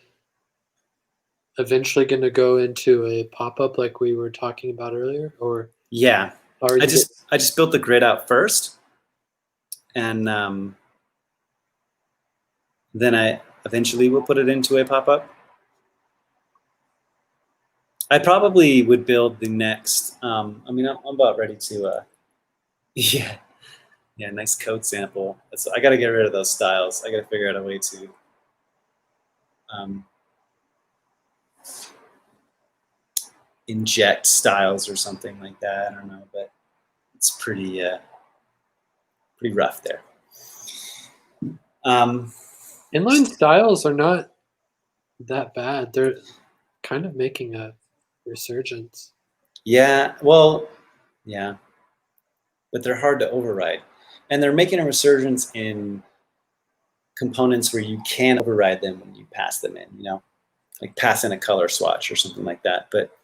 eventually going to go into a pop-up like we were talking about earlier, or yeah? I just built the grid out first, and then I eventually will put it into a pop-up. I probably would build the next. I mean, I'm about ready to. Yeah, nice code sample. I got to get rid of those styles. I got to figure out a way to. Inject styles or something like that. I don't know, but it's pretty rough there. Inline styles are not that bad. They're kind of making a resurgence. Yeah, well, yeah, but they're hard to override. And they're making a resurgence in components where you can override them when you pass them in, like pass in a color swatch or something like that. But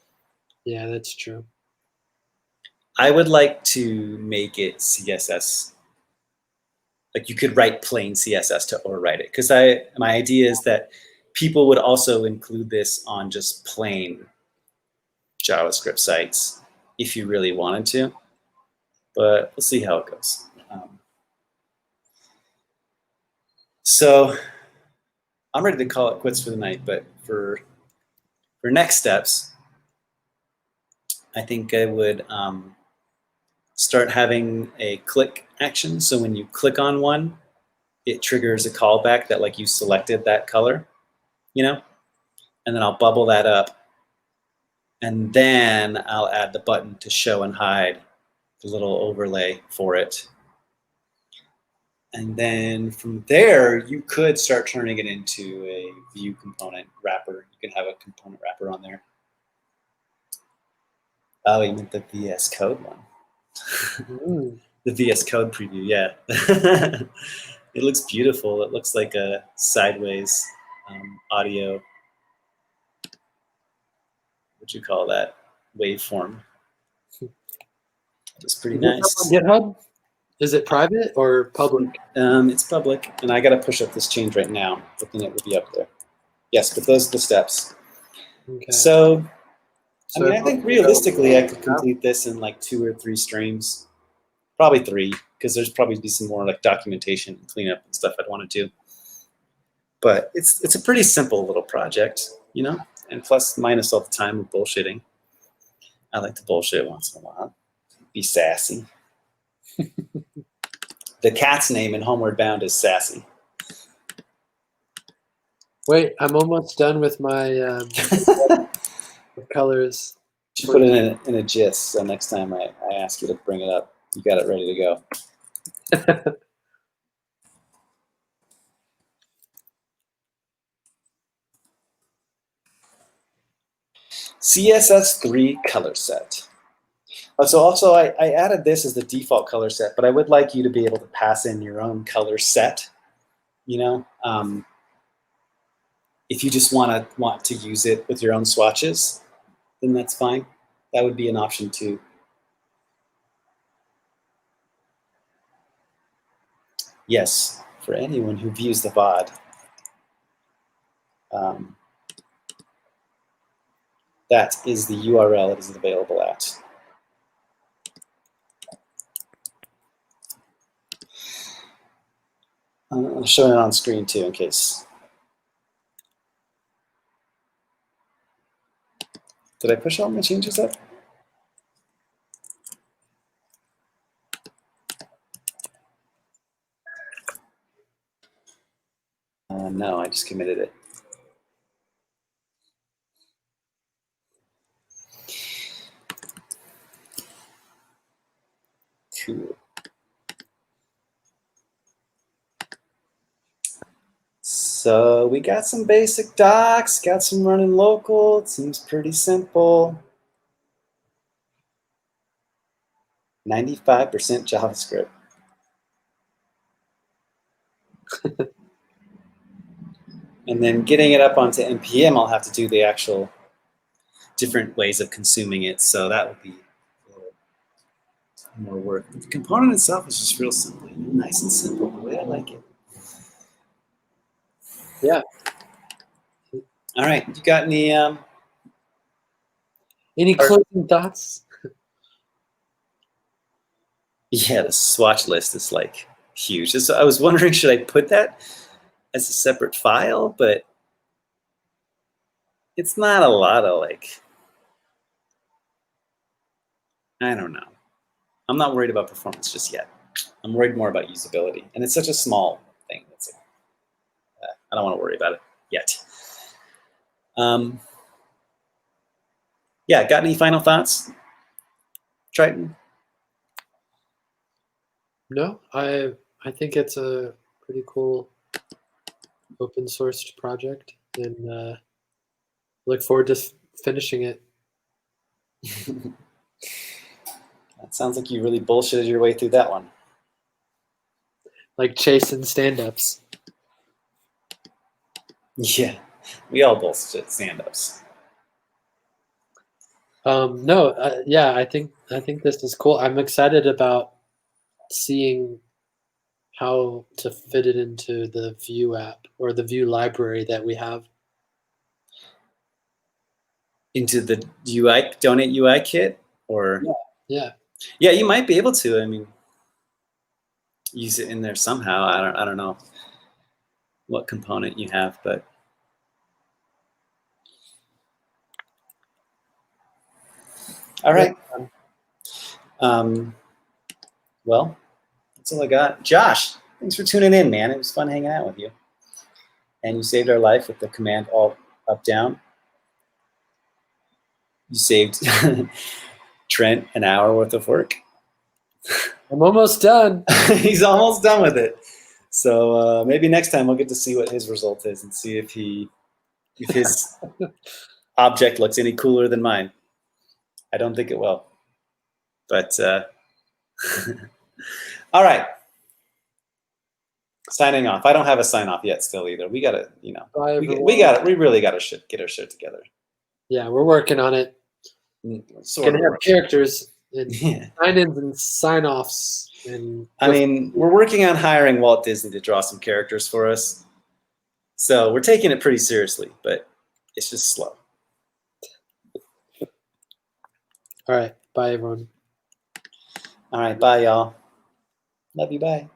yeah, that's true. I would like to make it CSS. Like you could write plain CSS to override it. Because my idea is that people would also include this on just plain JavaScript sites if you really wanted to. But we'll see how it goes. So I'm ready to call it quits for the night, but for next steps, I think I would start having a click action. So when you click on one, it triggers a callback that like you selected that color, and then I'll bubble that up. And then I'll add the button to show and hide, the little overlay for it. And then from there, you could start turning it into a view component wrapper. You can have a component wrapper on there. Oh, you meant the VS Code one. The VS Code preview, yeah. It looks beautiful. It looks like a sideways audio. What'd you call that? Waveform. It's pretty nice. On GitHub? Is it private or public? It's public, and I got to push up this change right now, but then it will be up there. Yes, but those are the steps. Okay. So I mean, I think realistically, I could complete this in like 2 or 3 streams, probably 3, because there's probably be some more like documentation and cleanup and stuff I'd want to do. But it's a pretty simple little project, and plus minus all the time of bullshitting. I like to bullshit once in a while, be sassy. The cat's name in Homeward Bound is Sassy. Wait, I'm almost done with my colors. You should put it in a gist, so next time I ask you to bring it up, you got it ready to go. CSS3 color set. So also I added this as the default color set, but I would like you to be able to pass in your own color set. If you just want to use it with your own swatches, then that's fine. That would be an option too. Yes, for anyone who views the VOD. That is the URL it is available at. I'm showing it on screen too in case. Did I push all my changes up? No, I just committed it. Cool. So we got some basic docs, got some running local. It seems pretty simple. 95% JavaScript. And then getting it up onto NPM, I'll have to do the actual different ways of consuming it. So that would be a little more work. But the component itself is just real simple, nice and simple, the way I like it. Yeah. All right, you got any closing thoughts? Yeah, the swatch list is like huge. So I was wondering, should I put that as a separate file? But it's not a lot of I don't know. I'm not worried about performance just yet. I'm worried more about usability. And it's such a small thing. That's I don't want to worry about it yet. Yeah, got any final thoughts, Triton? No, I think it's a pretty cool open sourced project, and look forward to finishing it. That sounds like you really bullshitted your way through that one. Like chasing stand-ups. Yeah, we all bullshit stand-ups. No, yeah, I think this is cool. I'm excited about seeing how to fit it into the Vue app or the Vue library that we have. Into the UI Donate UI kit, or Yeah. Yeah, you might be able to. I mean, use it in there somehow. I don't know what component you have, but all right. Well, that's all I got. Josh, thanks for tuning in, man. It was fun hanging out with you. And you saved our life with the command Alt up down. You saved Trent an hour worth of work. I'm almost done. He's almost done with it. So maybe next time we'll get to see what his result is and see if his object looks any cooler than mine. I don't think it will. But all right. Signing off. I don't have a sign off yet still either. We gotta, Bye, we everyone. really gotta get our shit together. Yeah, we're working on it. Sort Gonna have characters and Yeah. sign-ins and sign-offs. And I mean, we're working on hiring Walt Disney to draw some characters for us. So we're taking it pretty seriously, but it's just slow. All right. Bye, everyone. All right. Bye, y'all. Love you. Bye.